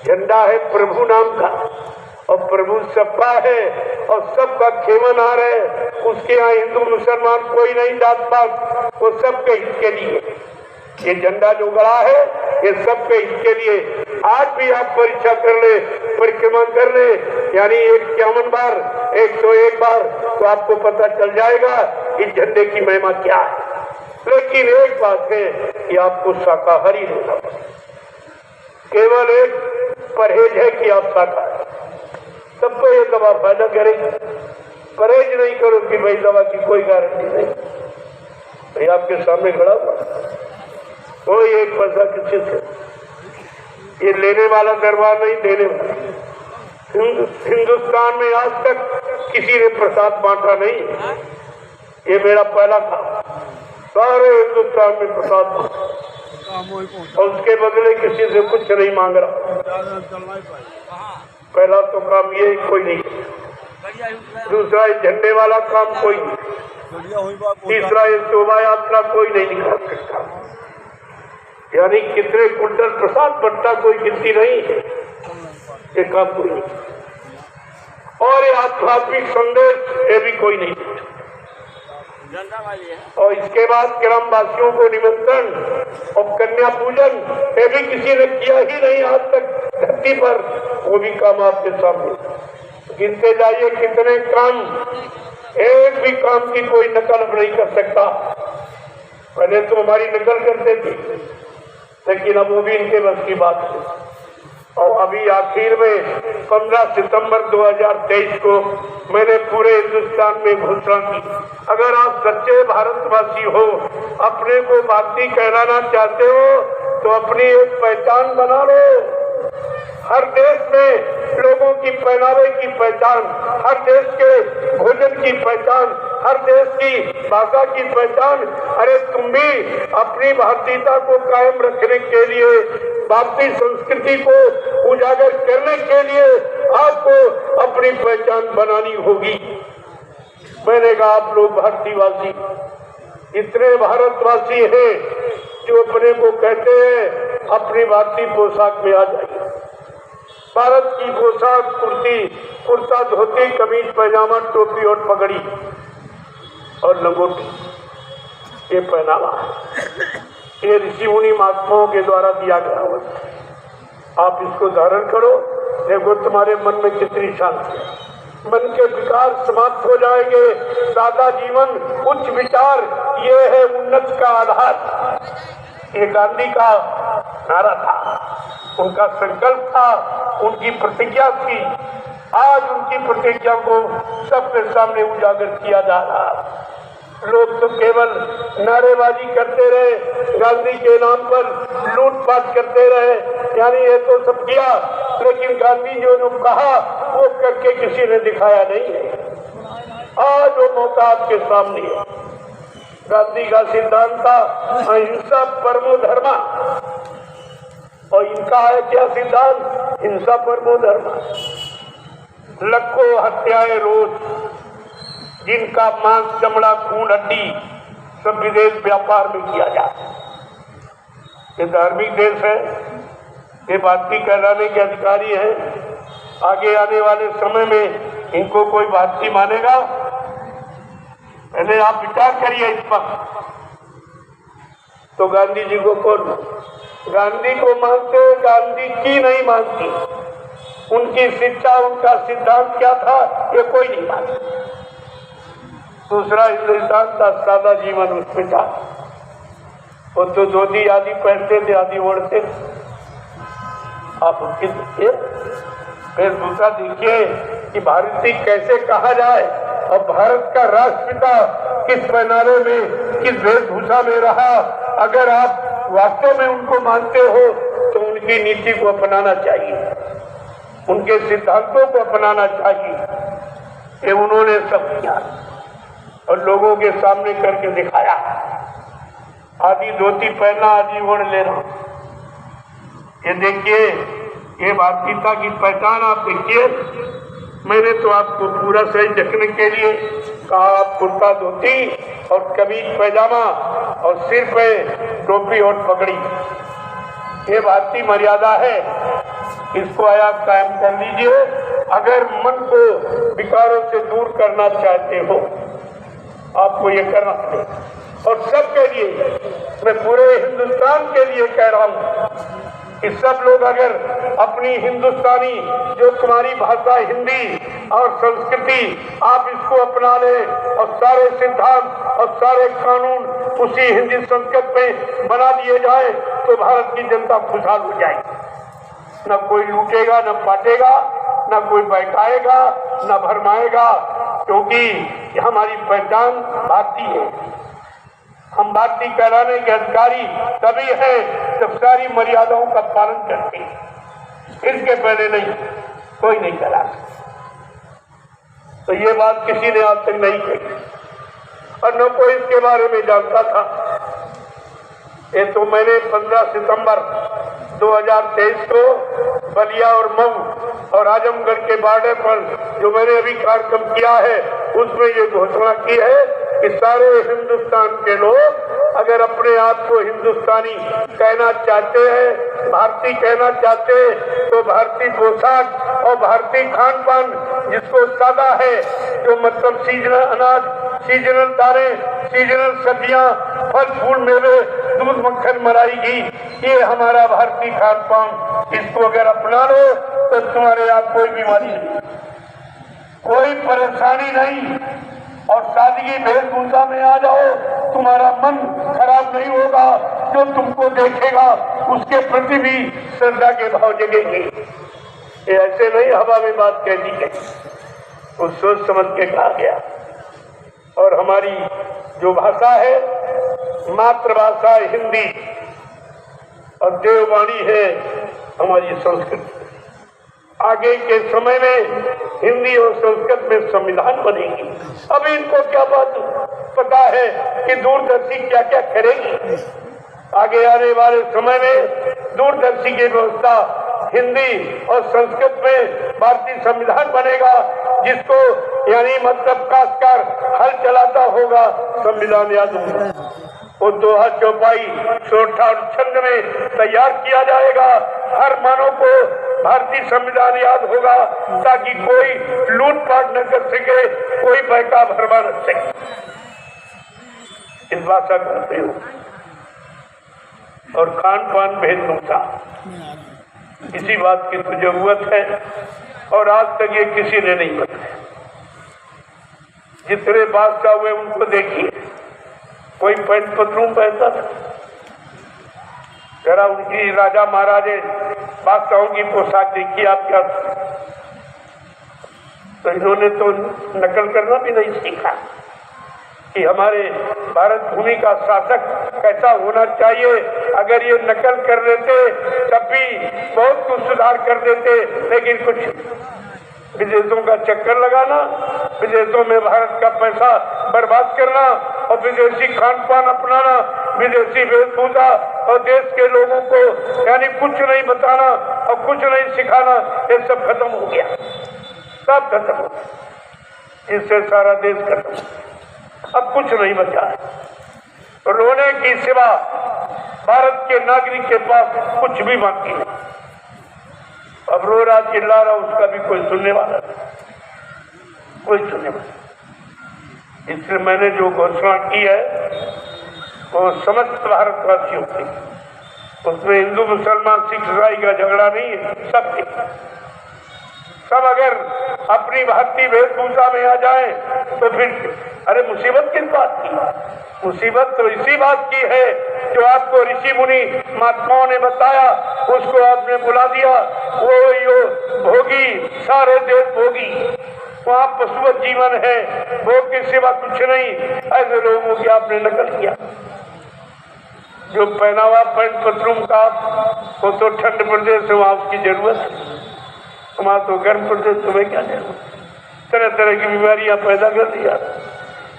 झंडा है प्रभु नाम का, और प्रभु सबका है और सबका खेवनहार है। उसके यहाँ हिंदू मुसलमान कोई नहीं, जात पात, वो सबके हित के लिए ये झंडा जो गड़ा है, ये सबके हित के लिए। आज भी आप परीक्षा कर ले, परिक्रमा कर ले, यानी 51 बार, 101 बार, तो आपको पता चल जाएगा इस झंडे की महिमा क्या है। लेकिन एक बात है कि आपको शाकाहारी रहना पड़ेगा। केवल एक परहेज है कि आप शाकाहारी, सबको ये दवा फायदा करेगी। परहेज नहीं करो कि भाई दवा की कोई गारंटी नहीं, भाई आपके सामने खड़ा हुआ कोई एक पैसा किसी से, ये लेने वाला दरबार नहीं, देने वाला। हिंदुस्तान में आज तक किसी ने प्रसाद बांटा नहीं, ये मेरा पहला काम। सारे हिंदुस्तान में प्रसाद बांटा और उसके बदले किसी से कुछ नहीं मांग रहा। पहला तो काम ये कोई नहीं, दूसरा ये झंडे वाला काम कोई नहीं, तीसरा ये शोभा यात्रा कोई नहीं निकाल सकता। यानी कितने कुंटल प्रसाद बंटता कोई गिनती नहीं है, ये काम कोई नहीं। और ये आध्यात्मिक संदेश ये भी कोई नहीं देता। और इसके बाद ग्रामवासियों को निमंत्रण और कन्या पूजन ये भी किसी ने किया ही नहीं आज तक धरती पर, वो भी काम आपके सामने। गिनते जाइए कितने काम, एक भी काम की कोई नकल नहीं कर सकता। पहले तो हमारी नकल करते थे, लेकिन अब वो भी इनके बस की बात है। और अभी आखिर में 15 सितंबर 2023 को मैंने पूरे हिंदुस्तान में घोषणा की, अगर आप सच्चे भारतवासी हो, अपने को भारतीय कहलाना चाहते हो, तो अपनी एक पहचान बना लो। हर देश में लोगों की पहनावे की पहचान, हर देश के भोजन की पहचान, हर देश की भाषा की पहचान। अरे तुम भी अपनी भारतीयता को कायम रखने के लिए, भारतीय संस्कृति को उजागर करने के लिए आपको अपनी पहचान बनानी होगी। मैंने कहा आप लोग भारतीयवासी, इतने भारतवासी हैं जो अपने को कहते हैं अपनी भारतीय पोशाक में आ जाइए। भारत की पोशाक कुर्ता धोती कमीज पैजामा टोपी और पगड़ी और लंगोटी, ये पहनावा ये ऋषि मुनि महात्माओं के द्वारा दिया गया हुआ। आप इसको धारण करो, देखो तुम्हारे मन में कितनी शांति है, मन के विकार समाप्त हो जाएंगे। सादा जीवन उच्च विचार, ये है उन्नत का आधार। ये गांधी का नारा था, उनका संकल्प था, उनकी प्रतिज्ञा थी। आज उनकी प्रतिज्ञा को सबके सामने उजागर किया जा रहा है। लोग तो केवल नारेबाजी करते रहे, गांधी के नाम पर लूटपाट करते रहे, यानी ये तो सब किया, लेकिन गांधी जो कहा वो करके किसी ने दिखाया नहीं है। आज वो मौका आपके सामने है। गांधी का सिद्धांत था अहिंसा परमो धर्मा, और इनका है क्या सिद्धांत? हिंसा परमो धर्मा। लाखों हत्याएं रोज, जिनका मांस चमड़ा खून हड्डी सब विदेश व्यापार में किया जाता है। ये धार्मिक देश है, ये भारतीय कहलाने के अधिकारी है। आगे आने वाले समय में इनको कोई भारतीय मानेगा? पहले आप विचार करिए इस पर। तो गांधी जी को कौन, गांधी को मानते, गांधी की नहीं मानती। उनकी शिक्षा, उनका सिद्धांत क्या था, ये कोई नहीं मानता। दूसरा सिद्धांत था सादा जीवन, उसमें था वो तो धोती आदि पहनते थे, आदि ओढ़ते थे। आप उनकी देखिए, फिर दूसरा देखिए कि भारतीय कैसे कहा जाए, और भारत का राष्ट्रपिता किस पहनावे में, किस वेशभूषा में रहा। अगर आप वास्तव में उनको मानते हो तो उनकी नीति को अपनाना चाहिए, उनके सिद्धांतों को अपनाना चाहिए। ये उन्होंने सब किया और लोगों के सामने करके दिखाया। आदि धोती पहनना, आदि ओढ़ लेना, ये देखिए, ये भारतीयता की पहचान आप देखिए। मैंने तो आपको पूरा सही देखने के लिए कहा, आप कुर्ता धोती और कमीज पैजामा और सिर पे टोपी और पगड़ी, ये भारतीय मर्यादा है। इसको आप कायम कर लीजिए। अगर मन को विकारों से दूर करना चाहते हो, आपको ये करना पड़ेगा। और सबके लिए, मैं पूरे हिंदुस्तान के लिए कह रहा हूँ कि सब लोग अगर अपनी हिंदुस्तानी, जो तुम्हारी भाषा हिंदी और संस्कृति, आप इसको अपना लें और सारे सिद्धांत और सारे कानून उसी हिंदी संस्कृत में बना दिए जाए, तो भारत की जनता खुशहाल हो जाएगी। न कोई लूटेगा, न बांटेगा, न कोई बहकाएगा, न भरमाएगा, क्योंकि हमारी पहचान भारतीय है। हम भारतीय कहलाने के अधिकारी तभी हैं जब सारी मर्यादाओं का पालन करते हैं। इसके पहले नहीं, कोई नहीं करा। तो ये बात किसी ने आज तक नहीं कही और न कोई इसके बारे में जानता था। ये तो मैंने 15 सितंबर 2023 को बलिया और मऊ और आजमगढ़ के बॉर्डर पर जो मैंने अभी कार्यक्रम किया है, उसमें ये घोषणा की है कि सारे हिंदुस्तान के लोग अगर अपने आप को हिंदुस्तानी कहना चाहते हैं, भारतीय कहना चाहते हैं, तो भारतीय पोशाक और भारतीय खान पान, जिसको सादा है, जो मतलब सीजनल अनाज, सीजनल दालें, सीजनल सब्जियां, फल फूल मेवे, दूध मक्खन मलाई घी, ये हमारा भारतीय खान पान। इसको अगर अपना लो तो तुम्हारे यहाँ कोई बीमारी नहीं, कोई परेशानी नहीं, और सादगी वेशभूषा में आ जाओ, तुम्हारा मन खराब नहीं होगा। जो तुमको देखेगा उसके प्रति भी श्रद्धा के भाव जगेंगे। ये ऐसे नहीं हवा में बात कह दी गई, वो सोच समझ के कहा गया। और हमारी जो भाषा है, मातृभाषा हिंदी और देववाणी है हमारी संस्कृत। आगे के समय में हिंदी और संस्कृत में संविधान बनेगी। अभी इनको क्या बात पता है कि दूरदर्शी क्या क्या करेगी। आगे आने वाले समय में दूरदर्शी की व्यवस्था हिंदी और संस्कृत में भारतीय संविधान बनेगा, जिसको यानी मतलब खासकर हल चलाता होगा संविधान याद होगा। वो दोहा चौपाई चौथा और छंद में तैयार किया जाएगा। हर मानव को भारतीय संविधान याद होगा, ताकि कोई लूटपाट न कर सके, कोई बहका भरवा न सके। इस भाषा का प्रयोग और खान पान भेद दूसरा, इसी बात की तो जरूरत है। और आज तक ये किसी ने नहीं बताया। जितने बादशाह हुए उनको देखिए, कोई पैंट पतलून पहनता था। जरा उनकी राजा महाराजे बादशाहों की पोशाक देखिए आप क्या। तो इन्होंने तो नकल करना भी नहीं सीखा कि हमारे भारत भूमि का शासक कैसा होना चाहिए। अगर ये नकल कर लेते तब भी बहुत कुछ सुधार कर देते, लेकिन कुछ विदेशों का चक्कर लगाना, विदेशों में भारत का पैसा बर्बाद करना और विदेशी खान पान अपनाना, विदेशी वेशभूषा और देश के लोगों को यानी कुछ नहीं बताना और कुछ नहीं सिखाना, ये सब खत्म हो गया। सब खत्म हो गया। इससे सारा देश खत्म, अब कुछ नहीं बचा है। रोने की सिवा भारत के नागरिक के पास कुछ भी बाकी नहीं। अब रो रहा चिल्ला रहा, उसका भी कोई सुनने वाला नहीं, कोई सुनने वाला। इसलिए मैंने जो घोषणा की है वो समस्त भारतवासियों की, उसमें हिंदू मुसलमान सिख ईसाई का झगड़ा नहीं है। सब अगर अपनी भारतीय वेशभूषा में आ जाए तो फिर अरे मुसीबत किस बात की? मुसीबत तो इसी बात की है जो आपको ऋषि मुनि महात्माओं ने बताया, उसको आपने बुला दिया। वो यो भोगी, सारे देश भोगी, वहाँ पशुवत जीवन है, भोग के सिवा कुछ नहीं। ऐसे लोगों की आपने नकल किया। जो पहनावा पैंट पतलून का, वो तो ठंड प्रदेश है, वहाँ उसकी जरूरत है। वहाँ तो गर्म प्रदेश, तुम्हें क्या जरूरत? तरह तरह की बीमारियां पैदा कर दिया।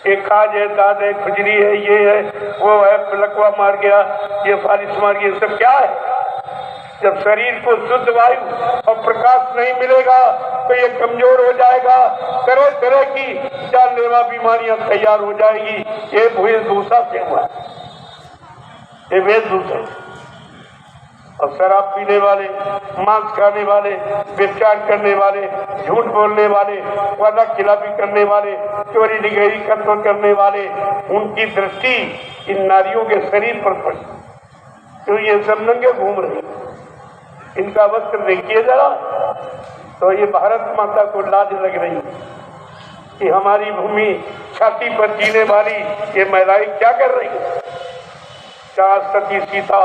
एक खाज है, दाद है, खुजली है, ये है, वो है, लकवा मार गया, ये फालिश मार गया, सब क्या है? जब शरीर को शुद्ध वायु और प्रकाश नहीं मिलेगा तो ये कमजोर हो जाएगा, तरह तरह की जानलेवा बीमारियां तैयार हो जाएगी। ये वेशभूषा से हुआ, ये वेशभूषा। और शराब पीने वाले, मांस खाने वाले, व्यभिचार करने वाले, झूठ बोलने वाले, वादा खिलाफी करने वाले, चोरी डिगरी कत्ल करने वाले, उनकी दृष्टि इन नारियों के शरीर पर पड़ी, तो ये सब नंगे घूम रही। इनका वस्त्र देखिए जरा, तो ये भारत माता को लाज लग रही कि हमारी भूमि छाती पर जीने वाली ये महिलाएं क्या कर रही है। जहाँ सती सीता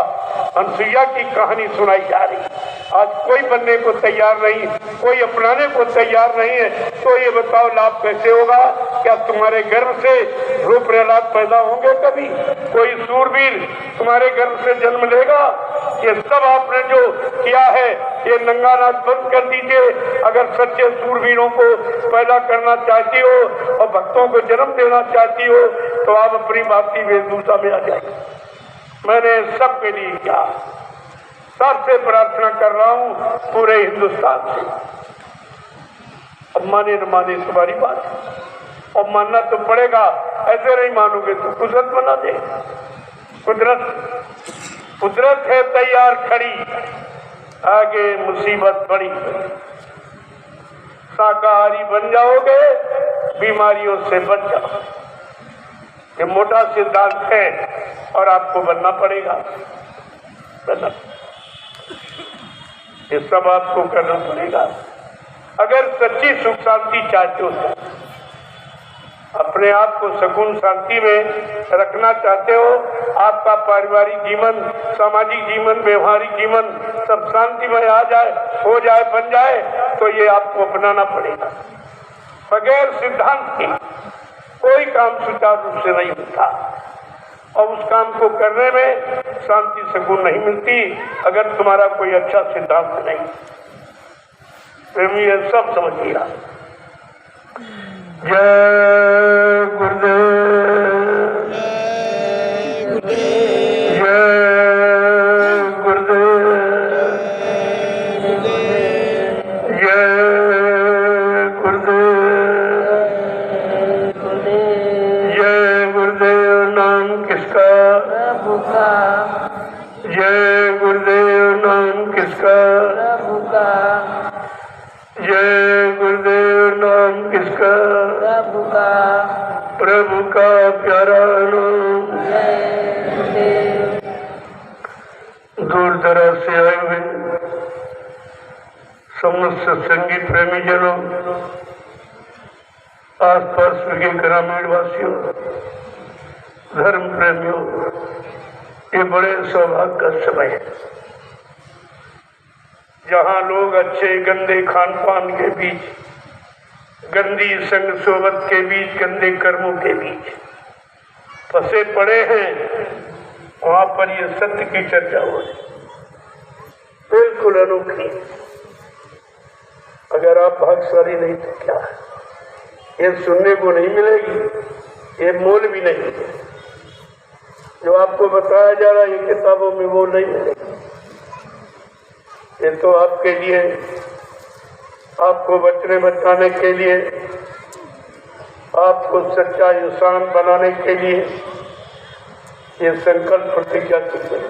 अनसुईया की कहानी सुनाई जा रही, आज कोई बनने को तैयार नहीं, कोई अपनाने को तैयार नहीं है। तो ये बताओ लाभ कैसे होगा? क्या तुम्हारे गर्भ से ध्रुव प्रहलाद पैदा होंगे कभी? कोई सूरवीर तुम्हारे गर्भ से जन्म लेगा? ये सब आपने जो किया है, ये नंगा नाच बंद कर दीजिए। अगर सच्चे सूरवीरों को पैदा करना चाहती हो और भक्तों को जन्म देना चाहती हो तो आप अपनी भारतीय वेशभूषा में आ जाइए। मैंने सबके लिए क्या, सबसे प्रार्थना कर रहा हूँ पूरे हिंदुस्तान से। अब माने न माने तुम्हारी बात, और मानना तो पड़ेगा। ऐसे नहीं मानोगे तो कुदरत बना दे। कुदरत है तैयार खड़ी, आगे मुसीबत बड़ी। शाकाहारी बन जाओगे, बीमारियों से बच जाओ। ये मोटा सिद्धांत है और आपको बनना पड़ेगा, ये सब आपको करना पड़ेगा। अगर सच्ची सुख शांति चाहते हो अपने आप को सुकून शांति में रखना चाहते हो, आपका पारिवारिक जीवन, सामाजिक जीवन, व्यवहारिक जीवन सब शांतिमय आ जाए, हो जाए, बन जाए, तो ये आपको अपनाना पड़ेगा। बगैर सिद्धांत के कोई काम सुचारू रूप से नहीं होता और उस काम को करने में शांति सुकून नहीं मिलती अगर तुम्हारा कोई अच्छा सिद्धांत नहीं। प्रेमी ये सब समझिए। जय गुरुदेव, जय गुरुदेव, जय गुरुदेव, जय गुरुदेव। नाम किसका? प्रभु का। जय गुरुदेव। नाम किसका? प्रभु का। जय गुरुदेव। नाम किसका? प्रभु का। प्रभु का प्यारा नाम। जय गुरुदेव। दूर दराज से आए हुए समस्त संगीत प्रेमी जनों, आसपास के ग्रामीण वासियों, धर्म प्रेमियों, ये बड़े सौभाग्य का समय है जहाँ लोग अच्छे गंदे खान पान के बीच, गंदी संग सोबत के बीच, गंदे कर्मों के बीच फंसे पड़े हैं। वहां पर ये सत्य की चर्चा हो रही, बिल्कुल अनोखी। अगर आप भाग्यशाली नहीं तो क्या है, ये सुनने को नहीं मिलेगी, ये मोल भी नहीं। जो आपको बताया जा रहा है ये किताबों में वो नहीं मिलेगा। ये तो आपके लिए, आपको बचने बचाने के लिए, आपको सच्चा इंसान बनाने के लिए ये संकल्प प्रतिज्ञा की गई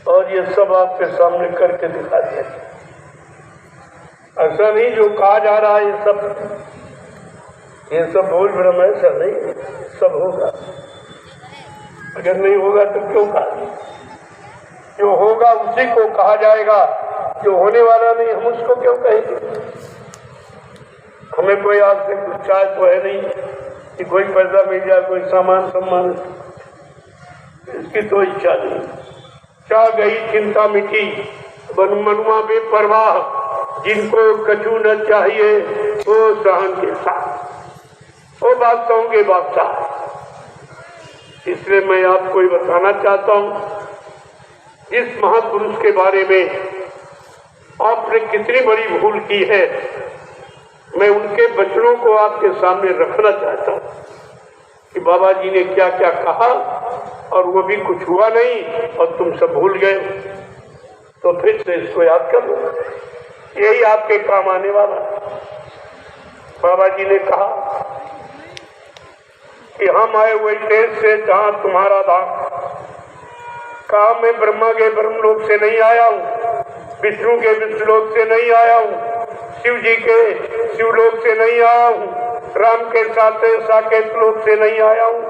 और ये सब आपके सामने करके दिखा दिया। ऐसा नहीं जो कहा जा रहा है ये सब भूल भ्रम, ऐसा नहीं, सब होगा। अगर नहीं होगा तो क्यों कहा? जो होगा उसी को कहा जाएगा, जो होने वाला नहीं हम उसको क्यों कहेंगे? हमें कोई आज से कुछ चाह तो है नहीं कि कोई पैसा मिल जाए, कोई सामान सम्मान, इसकी तो इच्छा नहीं। चाह गई चिंता मिटी, मनुआ बेपरवाह, जिनको कछु न चाहिए वो सहन के साथ, वो बादशाहों के बादशाह। इसलिए मैं आपको ये बताना चाहता हूँ, इस महापुरुष के बारे में आपने कितनी बड़ी भूल की है, मैं उनके वचनों को आपके सामने रखना चाहता हूँ कि बाबा जी ने क्या क्या कहा और वो भी कुछ हुआ नहीं और तुम सब भूल गए। तो फिर से इसको याद कर लो, यही आपके काम आने वाला। बाबा जी ने कहा कि हम आए वही देश से जहाँ तुम्हारा धाम। कहा मैं ब्रह्मा के ब्रह्मलोक से नहीं आया हूँ, विष्णु के विष्णुलोक से नहीं आया हूँ, शिव जी के शिवलोक से नहीं आया हूँ, राम के साकेत लोक से नहीं आया हूँ,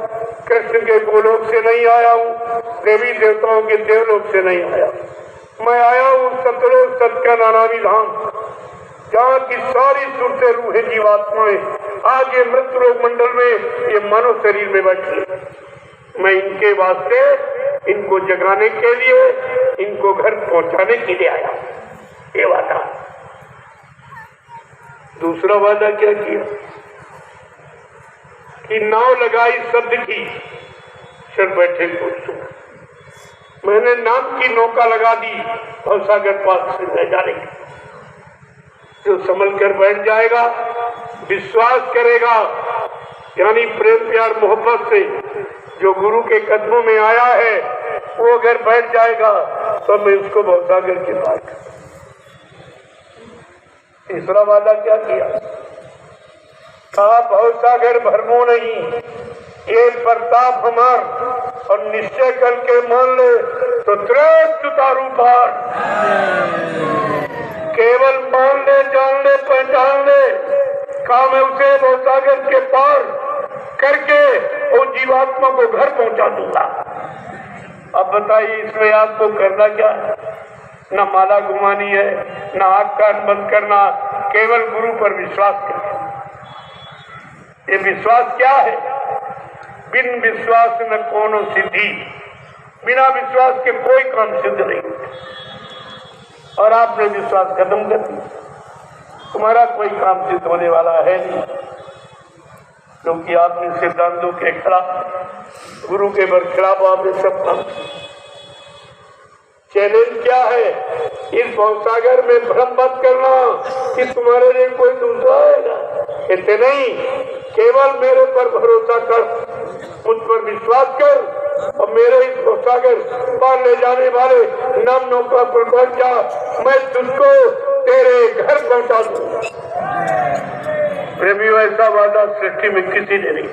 कृष्ण के गोलोक से नहीं आया हूँ, देवी देवताओं के देवलोक से नहीं आया। मैं आया हूँ सतलोक सत्य नानावी धाम, जहाँ की सारी सुरते रूहें जीवात्माएं आज ये मृत्यु लोक मंडल में ये मानव शरीर में बैठी। मैं इनके वास्ते, इनको जगाने के लिए, इनको घर पहुंचाने के लिए आया। ये वादा। दूसरा वादा क्या किया कि नाव लगाई शब्द की, चल बैठे कुछ। मैंने नाम की नौका लगा दी भवसागर पास से ले जाने की। जो संभल कर बैठ जाएगा, विश्वास करेगा, यानी प्रेम प्यार मोहब्बत से जो गुरु के कदमों में आया है, वो अगर बैठ जाएगा तो मैं उसको भवसागर की बात। तीसरा वादा क्या किया? कहा भवसागर भरमो नहीं, ये प्रताप हमार, और निश्चय करके मान ले तो तुरंत उतारू पार। केवल मान ले, जान ले, पहचान ले, कहा मैं उसे भवसागर के पार करके वो जीवात्मा को घर पहुंचा दूंगा। अब बताइए इसमें आपको करना क्या है? न माला घुमानी है, न आँख कान बंद करना, केवल गुरु पर विश्वास करना। ये विश्वास क्या है? बिन विश्वास न कोनो सिद्धि, बिना विश्वास के कोई काम सिद्ध नहीं होता। और आपने विश्वास खत्म कर दिया, तुम्हारा कोई काम सिद्ध होने वाला है नहीं, क्योंकि आपने सिद्धांतों के खिलाफ, गुरु के बरखिलाफ आपने सब काम। चैलेंज क्या है? इस भवसागर में भ्रम मत करना कि तुम्हारे लिए कोई दूसरा आएगा, ऐसे नहीं, केवल मेरे पर भरोसा कर, मुझ पर विश्वास कर और मेरे इस भवसागर पार ले जाने वाले नाम नौका पर पहुंच जा, मैं तुझको तेरे घर पहुंचा दूंगा। प्रेमियों, ऐसा वादा सृष्टि में किसी ने नहीं,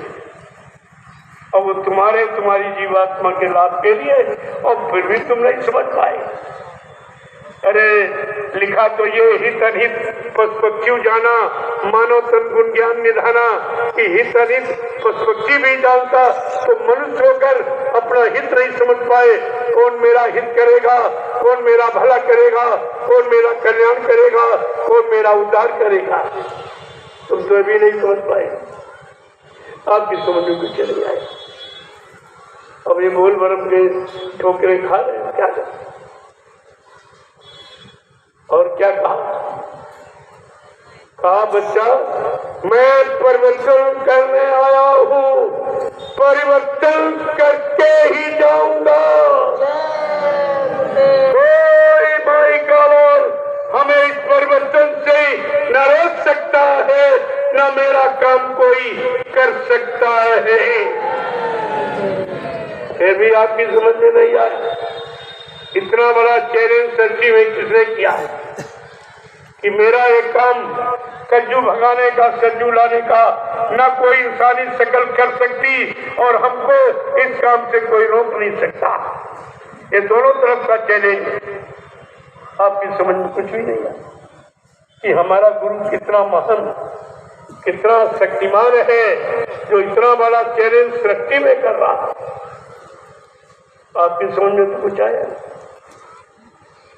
और वो तुम्हारी जीवात्मा के लाभ के लिए, और फिर भी तुम नहीं समझ पाए। अरे लिखा तो ये हित अनित पशु जाना, मानव तन गुण ज्ञान निधाना, कि हित अनित पशु भी जानता तो मनुष्य होकर अपना हित नहीं समझ पाए। कौन मेरा हित करेगा, कौन मेरा भला करेगा, कौन मेरा कल्याण करेगा, कौन मेरा उद्धार करेगा, तुम तो अभी नहीं समझ पाए। आपकी समझ में कुछ नहीं आए। अब ये बोल भरम के ठोकरे खा रहे हैं, क्या करें? और क्या कहा बच्चा, मैं परिवर्तन करने आया हूँ, परिवर्तन करके ही जाऊंगा। कोई माई का और हमें इस परिवर्तन से न रोक सकता है, न मेरा काम कोई कर सकता है। ये भी आपकी समझ में नहीं आया। इतना बड़ा चैलेंज सृष्टि में किसने किया कि मेरा एक काम कज्जू भगाने का, सज्जू लाने का ना कोई इंसानी शकल कर सकती, और हमको इस काम से कोई रोक नहीं सकता। ये दोनों तरफ का चैलेंज आपकी समझ में कुछ भी नहीं आया कि हमारा गुरु कितना महान, कितना शक्तिमान है, जो इतना बड़ा चैलेंज सृष्टि में कर रहा है। आपकी समझ में तो कुछ आया?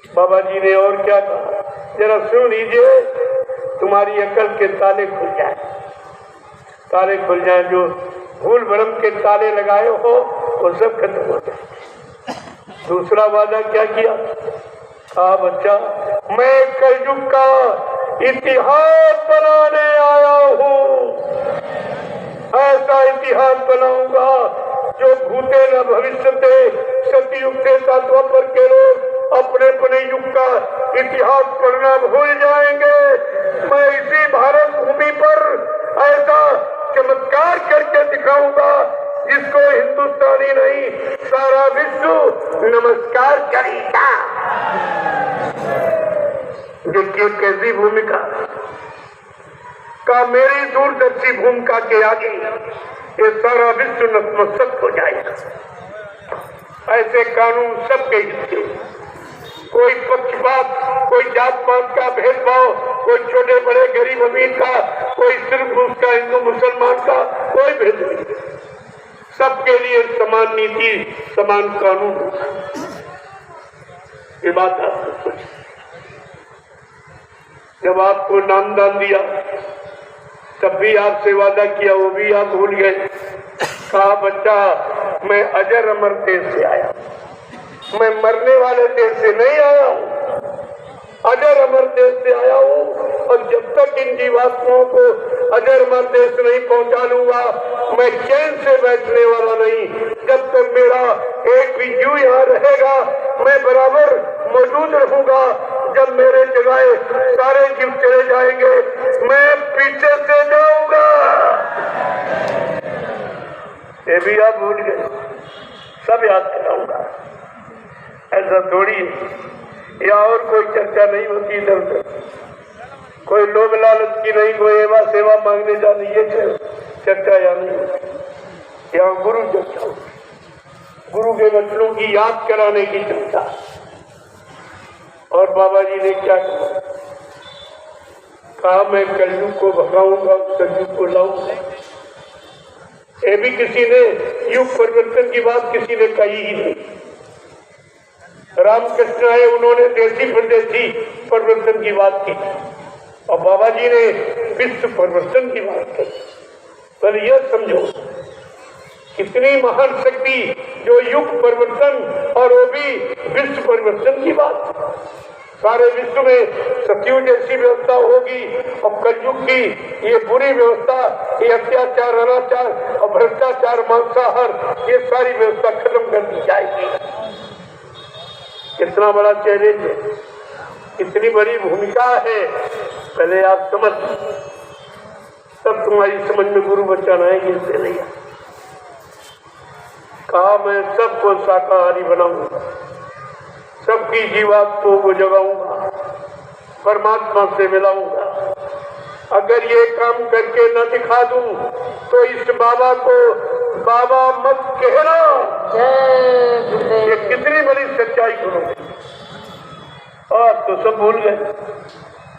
बाबा जी ने और क्या कहा, जरा सुन लीजिए, तुम्हारी अकल के ताले खुल जाए, ताले खुल जाए, जो भूल भ्रम के ताले लगाए हो वो सब खत्म हो जाए। दूसरा वादा क्या किया? कहा बच्चा, मैं कलयुग का इतिहास बनाने आया हूँ, ऐसा इतिहास बनाऊंगा जो भूते न भविष्यते, सतयुग से द्वापर के लोग अपने अपने युग का इतिहास पढ़ना भूल जाएंगे। मैं इसी भारत भूमि पर ऐसा चमत्कार करके दिखाऊंगा जिसको हिंदुस्तानी नहीं, सारा विश्व नमस्कार करेगा। देखिए कैसी भूमिका का, मेरी दूरदर्शी भूमिका के आगे ये सारा विश्व नतमस्तक हो जाएगा। ऐसे कानून सबके हित के, कोई पक्षपात, कोई जात पात का भेदभाव, कोई छोटे बड़े गरीब अमीर का, कोई सिर्फ उसका हिंदू मुसलमान का, कोई भेद नहीं, सबके लिए समान नीति, समान कानून। ये बात आपको सोच, जब आपको नामदान दिया तब भी आपसे वादा किया, वो भी आप भूल गए। कहा बच्चा, मैं अजर अमर देश से आया, मैं मरने वाले देश से नहीं आया हूँ, अजर अमर देश से आया हूँ। और जब तक इन जीवात्माओं को अजर अमर देश नहीं पहुँचा लूंगा, मैं चैन से बैठने वाला नहीं। जब तक मेरा एक भी जीव यहाँ रहेगा, मैं बराबर मौजूद रहूंगा। जब मेरे जगह सारे जीव चले जाएंगे, मैं पीछे से जाऊंगा। ये भी आप भूल गए, सब याद कराऊंगा। ऐसा थोड़ी या और कोई चर्चा नहीं होती इधर उधर, कोई लोभ लालच की नहीं, कोई एवा सेवा मांगने जानी, ये चर्चा या नहीं होती। यहाँ गुरु चर्चा होती, गुरु के वचनों की याद कराने की चर्चा। और बाबा जी ने क्या कहा, मैं कलयुग को भगाऊंगा, सतयुग को लाऊंगा। ये भी किसी ने युग परिवर्तन की बात किसी ने कही ही नहीं। रामकृष्ण आए, उन्होंने देशी प्रदेशी परिवर्तन की बात की, और बाबा जी ने विश्व परिवर्तन की बात की। पर यह समझो कितनी महान शक्ति जो युग परिवर्तन और वो भी विश्व परिवर्तन की बात। सारे विश्व में सतयुग जैसी व्यवस्था होगी और कलयुग की ये बुरी व्यवस्था, ये अत्याचार, अनाचार और भ्रष्टाचार, मांसाहार, ये सारी व्यवस्था खत्म कर दी जाएगी। कितना बड़ा चैलेंज है, कितनी बड़ी भूमिका है, पहले आप समझ, तब तुम्हारी समझ में गुरु वचन आएंगे। इससे नहीं कहा मैं सबको शाकाहारी बनाऊंगा, सबकी जीवात्मा को जगाऊंगा, परमात्मा से मिलाऊंगा। अगर ये काम करके न दिखा दूं तो इस बाबा को बाबा मत कहना। ये कितनी बड़ी सच्चाई गुरु है। और तो सब भूल गए,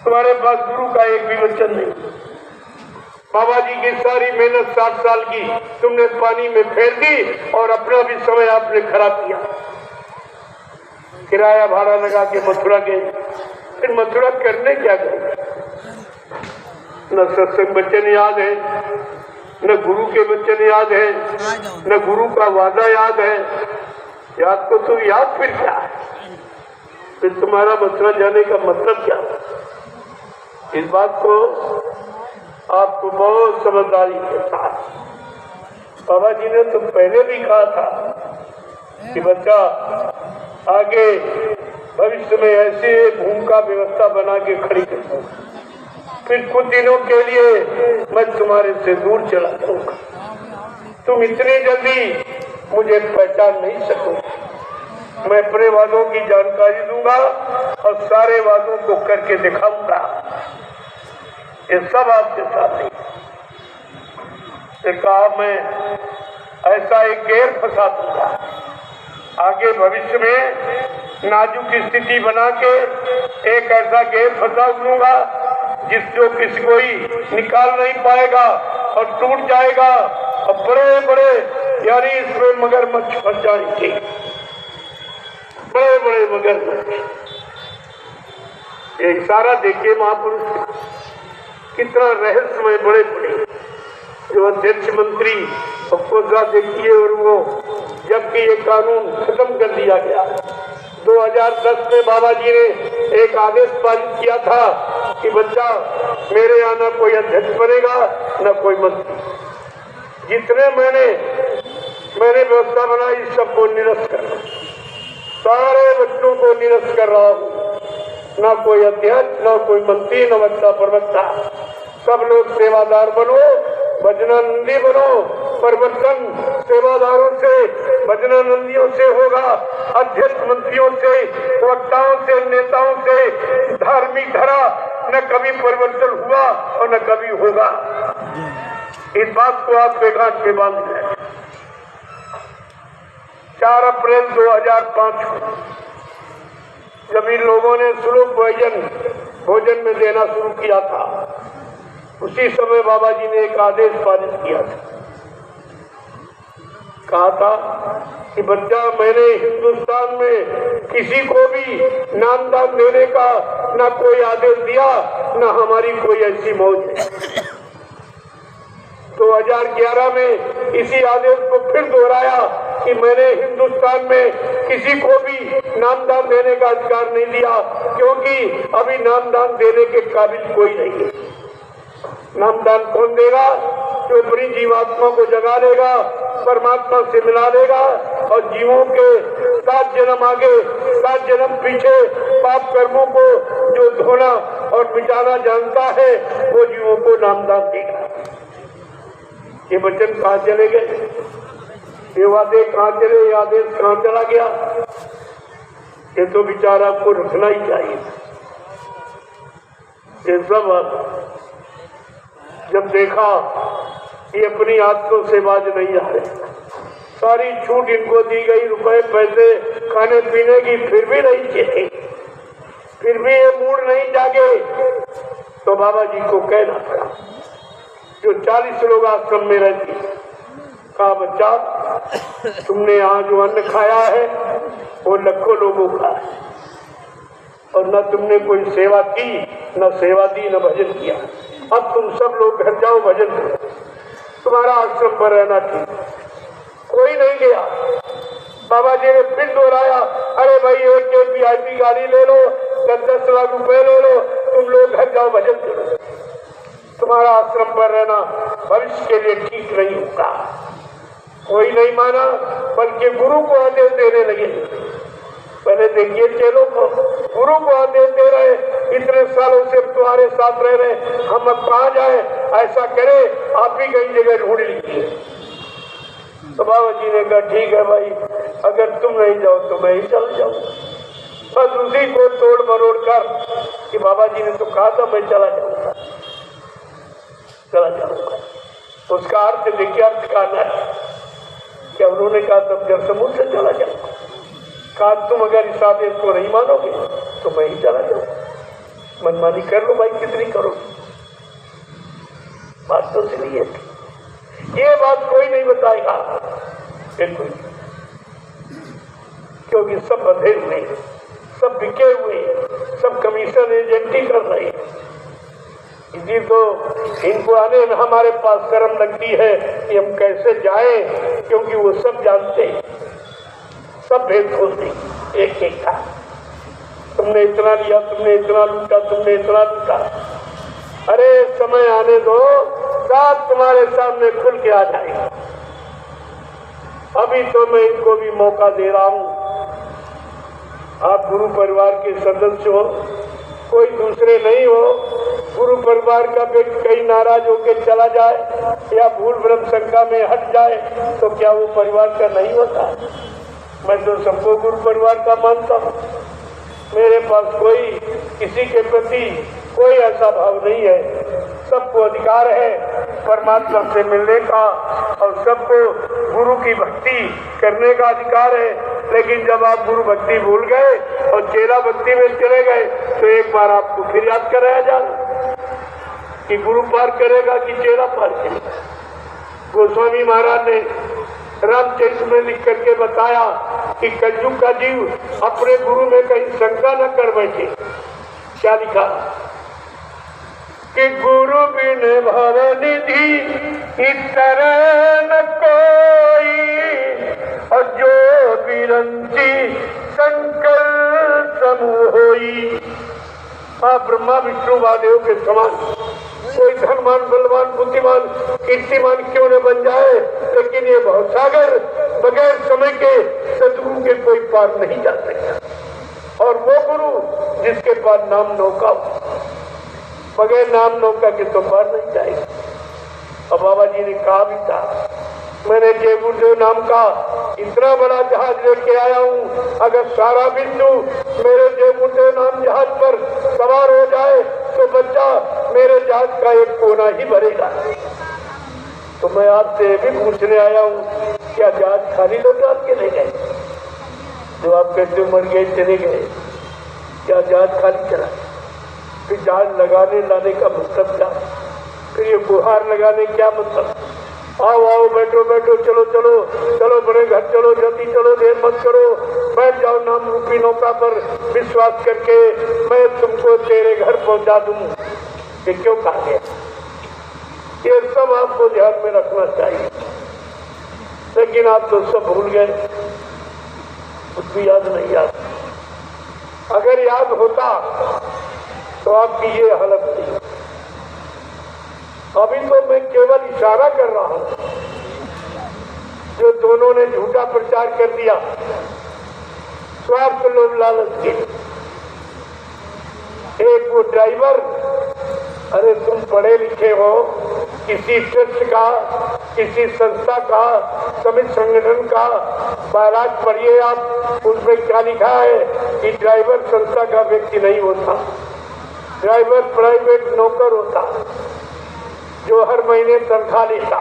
तुम्हारे पास गुरु का एक भी वचन नहीं। बाबा जी की सारी मेहनत 60 साल की तुमने पानी में फेर दी और अपना भी समय आपने खराब किया। किराया भाड़ा लगा के मथुरा गए, फिर मथुरा करने क्या गए? न सत्संग वचन याद है, न गुरु के वचन याद है, न गुरु का वादा याद है। याद तो तुम याद फिर क्या है? फिर तुम्हारा मथुरा जाने का मतलब क्या? इस बात को आपको बहुत समझदारी के साथ, बाबा जी ने तो पहले भी कहा था कि बच्चा आगे भविष्य में ऐसी भूमिका व्यवस्था बना के खड़ी करूंगा, फिर कुछ दिनों के लिए मैं तुम्हारे से दूर चला जाऊंगा, तुम इतनी जल्दी मुझे पहचान नहीं सकोगे। मैं अपने वादों की जानकारी दूंगा और सारे वादों को करके दिखाऊंगा। ये सब आपके साथ नहीं। कहा मैं ऐसा एक गैर फंसा दूंगा, आगे भविष्य में नाजुक स्थिति बना के एक ऐसा गैर फंसा दूंगा जिसको किसी कोई निकाल नहीं पाएगा और टूट जाएगा और बड़े बड़े यानी इसमें मगरमच्छ फंस जाएंगे, बड़े बड़े मगरमच्छ। एक सारा देखिए महापुरुष कितना रहस्यमय, बड़े बड़े जो अध्यक्ष मंत्री सबको देखिए। और वो जबकि ये कानून खत्म कर दिया गया, 2010 में बाबा जी ने एक आदेश पारित किया था कि बच्चा मेरे यहाँ न कोई अध्यक्ष बनेगा न कोई मंत्री। जितने मैंने व्यवस्था बनाई सबको निरस्त कर रहा हूँ, सारे बच्चों को निरस्त कर रहा हूँ। न कोई अध्यक्ष, न कोई मंत्री, न बच्चा प्रवक्ता। सब लोग सेवादार बनो, भजनानंदी बनो। परिवर्तन सेवादारों से, भजनानंदियों से होगा, अध्यक्ष मंत्रियों से, वक्ताओं से, नेताओं से। धार्मिक धारा न कभी परिवर्तन हुआ और न कभी होगा। इस बात को आप बेगांठ में बांध लें। 4 अप्रैल 2005 को जब इन लोगों ने श्लोक भोजन में देना शुरू किया था, उसी समय बाबा जी ने एक आदेश पारित किया था। कहा था कि बच्चा मैंने हिंदुस्तान में किसी को भी नामदान देने का न कोई आदेश दिया, न हमारी कोई ऐसी मौज है। 2011 में इसी आदेश को फिर दोहराया कि मैंने हिंदुस्तान में किसी को भी नामदान देने का अधिकार नहीं दिया, क्योंकि अभी नामदान देने के काबिल कोई नहीं है। नामदान कौन देगा? जो अपनी जीवात्मा को जगा देगा, परमात्मा से मिला देगा और जीवों के 7 जन्म आगे 7 जन्म पीछे पाप कर्मों को जो धोना और मिटाना जानता है, वो जीवों को नामदान देगा। ये वचन कहाँ चले गए? ये वादे कहाँ चले? ये आदेश कहाँ चला गया? ये तो विचार आपको रखना ही चाहिए। ये सब जब देखा ये अपनी आदतों से बाज नहीं आ रहे, सारी छूट इनको दी गई, रुपए पैसे खाने पीने की, फिर भी नहीं चले, फिर भी ये मूड नहीं जागे, तो बाबा जी को कहना पड़ा। जो 40 लोग आश्रम में रहते, कहा बच्चा तुमने यहाँ जो अन्न खाया है वो लाखों लोगों का है, और न तुमने कोई सेवा की, न सेवा दी, न भजन किया। अब तुम सब लोग घर जाओ, भजन करो। तुम्हारा आश्रम पर रहना ठीक। कोई नहीं गया। बाबा जी ने फिर दोहराया, अरे भाई एक VIP गाड़ी ले लो, 10-10 लाख रुपए ले लो, तुम लोग घर जाओ भजन करो। तुम्हारा आश्रम पर रहना भविष्य के लिए ठीक नहीं होगा। कोई नहीं माना, बल्कि गुरु को आदेश देने लगे। पहले देखिए चेलों को, गुरु को आदेश दे रहे, इतने सालों से तुम्हारे साथ रह रहे, हम अब कहाँ जाए, ऐसा करे आप भी कहीं जगह ढूंढ लीजिए। तो बाबा जी ने कहा ठीक है भाई, अगर तुम नहीं जाओ तो मैं ही चल जाऊँ। बस उसी को तोड़ मरोड़ कर कि बाबा जी ने तो कहा था मैं चला जाऊंगा। उसका अर्थ देखिए, अर्थ का है कि उन्होंने कहा तब जब समुद्र से चला जाऊंगा। कहा तुम अगर इस आदेश को नहीं मानोगे तो मैं ही चला जाऊंगा। मनमानी कर लो भाई, कितनी करोगे। बात तो सही है, ये बात कोई नहीं बताएगा बिल्कुल, क्योंकि सब बंधे हुए, सब बिके हुए, सब कमीशन एजेंटी कर रहे हैं। इसी तो इनको आने में हमारे पास शर्म लगती है कि हम कैसे जाएं, क्योंकि वो सब जानते हैं, सब भेद खोलते एक एक का। तुमने इतना लिया, तुमने इतना लूटा, तुमने इतना लूटा। अरे समय आने दो, सब तुम्हारे सामने खुल के आ जाएगा। अभी तो मैं इनको भी मौका दे रहा हूं। आप गुरु परिवार के सदस्य हो, कोई दूसरे नहीं हो। गुरु परिवार का व्यक्ति कहीं नाराज होकर चला जाए या भूल भ्रम शंका में हट जाए तो क्या वो परिवार का नहीं होता? मैं तो सबको गुरु परिवार का मानता हूँ। मेरे पास कोई किसी के प्रति कोई ऐसा भाव नहीं है। सबको अधिकार है परमात्मा से मिलने का और सबको गुरु की भक्ति करने का अधिकार है। लेकिन जब आप गुरु भक्ति भूल गए और चेला भक्ति में चले गए तो एक बार आपको फिर याद कराया जाए कि गुरु पार करेगा कि चेला पार करेगा। गोस्वामी महाराज ने रामचरित में लिख करके बताया कि कलयुग का जीव अपने गुरु में कहीं शंका न कर बैठे। क्या लिखा कि गुरु बिन भवनिधि इतर न कोई और जो बिरंची शंकर समूह होई। ब्रह्मा विष्णु महादेव के समान कोई धनवान बलवान बुद्धिमान कीर्तिमान क्यों न बन जाए, लेकिन ये भवसागर बगैर समय के सदगुरु के कोई पार नहीं जा सकता। और वो गुरु जिसके पास नाम नौका, बगैर नाम नौका के तो पार नहीं जाएगा। और बाबा जी ने कहा भी था, मैंने जय गुरुदेव नाम का इतना बड़ा जहाज लेके आया हूँ, अगर सारा विश्व मेरे जय गुरुदेव नाम जहाज पर सवार हो जाए तो बच्चा मेरे जहाज का एक कोना ही भरेगा। तो मैं आपसे भी पूछने आया हूँ, क्या जहाज खाली लौटा के ले गए? जो आप कहते मर गए चले गए, क्या जहाज खाली चला? फिर जहाज लगाने लाने का मतलब क्या? फिर ये गुहार लगाने क्या मतलब? आओ आओ बैठो बैठो, चलो चलो चलो बड़े घर चलो, जल्दी चलो, देर मत करो, बैठ जाओ नाम रूपी नौका पर, विश्वास करके मैं तुमको तेरे घर पहुंचा दूं। ये क्यों कहा गया? ये सब आपको ध्यान में रखना चाहिए। लेकिन आप तो सब भूल गए, कुछ भी याद नहीं आता। अगर याद होता तो आपकी ये हालत थी। अभी तो मैं केवल इशारा कर रहा हूं। जो दोनों ने झूठा प्रचार कर दिया स्वार्थ लोभ लालच के। एक वो ड्राइवर, अरे तुम पढ़े लिखे हो, किसी ट्रस्ट का, किसी संस्था का, समिति संगठन का बैराज पढ़िए आप, उसमें क्या लिखा है कि ड्राइवर संस्था का व्यक्ति नहीं होता, ड्राइवर प्राइवेट नौकर होता जो हर महीने तनख्वाह लेता,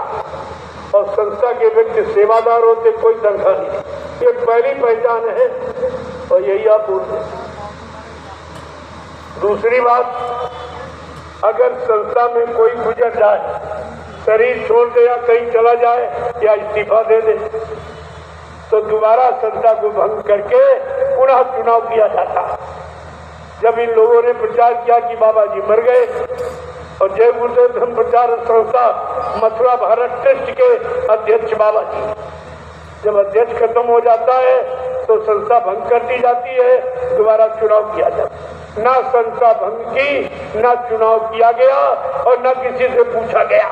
और संस्था के व्यक्ति सेवादार होते, कोई तनख्वाह नहीं। ये पहली पहचान है और यही आप बोलते। दूसरी बात, अगर संस्था में कोई गुजर जाए, शरीर छोड़ दे या कहीं चला जाए या इस्तीफा दे दे, तो दोबारा संस्था को भंग करके पुनः चुनाव किया जाता। जब इन लोगों ने प्रचार किया कि बाबा जी मर गए और जय गुरुदेव धर्म प्रचार संस्था मथुरा भारत ट्रस्ट के अध्यक्ष बाबा जी। जब अध्यक्ष खत्म हो जाता है तो संस्था भंग कर दी जाती है, दोबारा चुनाव किया जाता है। ना संस्था भंग की, ना चुनाव किया गया और ना किसी से पूछा गया।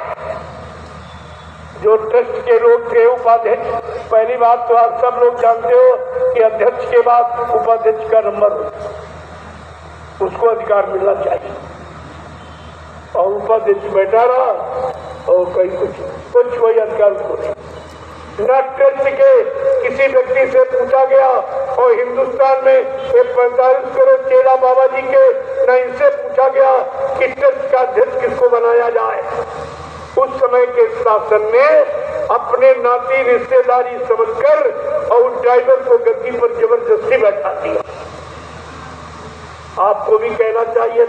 जो ट्रस्ट के लोग थे उपाध्यक्ष, पहली बात तो आप सब लोग जानते हो कि अध्यक्ष के बाद उपाध्यक्ष का नंबर उसको अधिकार मिलना चाहिए, और उपाध्यक्ष बैठा रहा और कहीं कुछ कोई अधिकार उसको नहीं। न ट्रस्ट के किसी व्यक्ति से पूछा गया, और हिंदुस्तान में 45 करोड़ चेला बाबा जी के न इनसे पूछा गया कि ट्रस्ट का अध्यक्ष किसको बनाया जाए। उस समय के शासन ने अपने नाती रिश्तेदारी समझकर और उस ड्राइवर को गद्दी पर जबरदस्ती बैठा दिया। आपको भी कहना चाहिए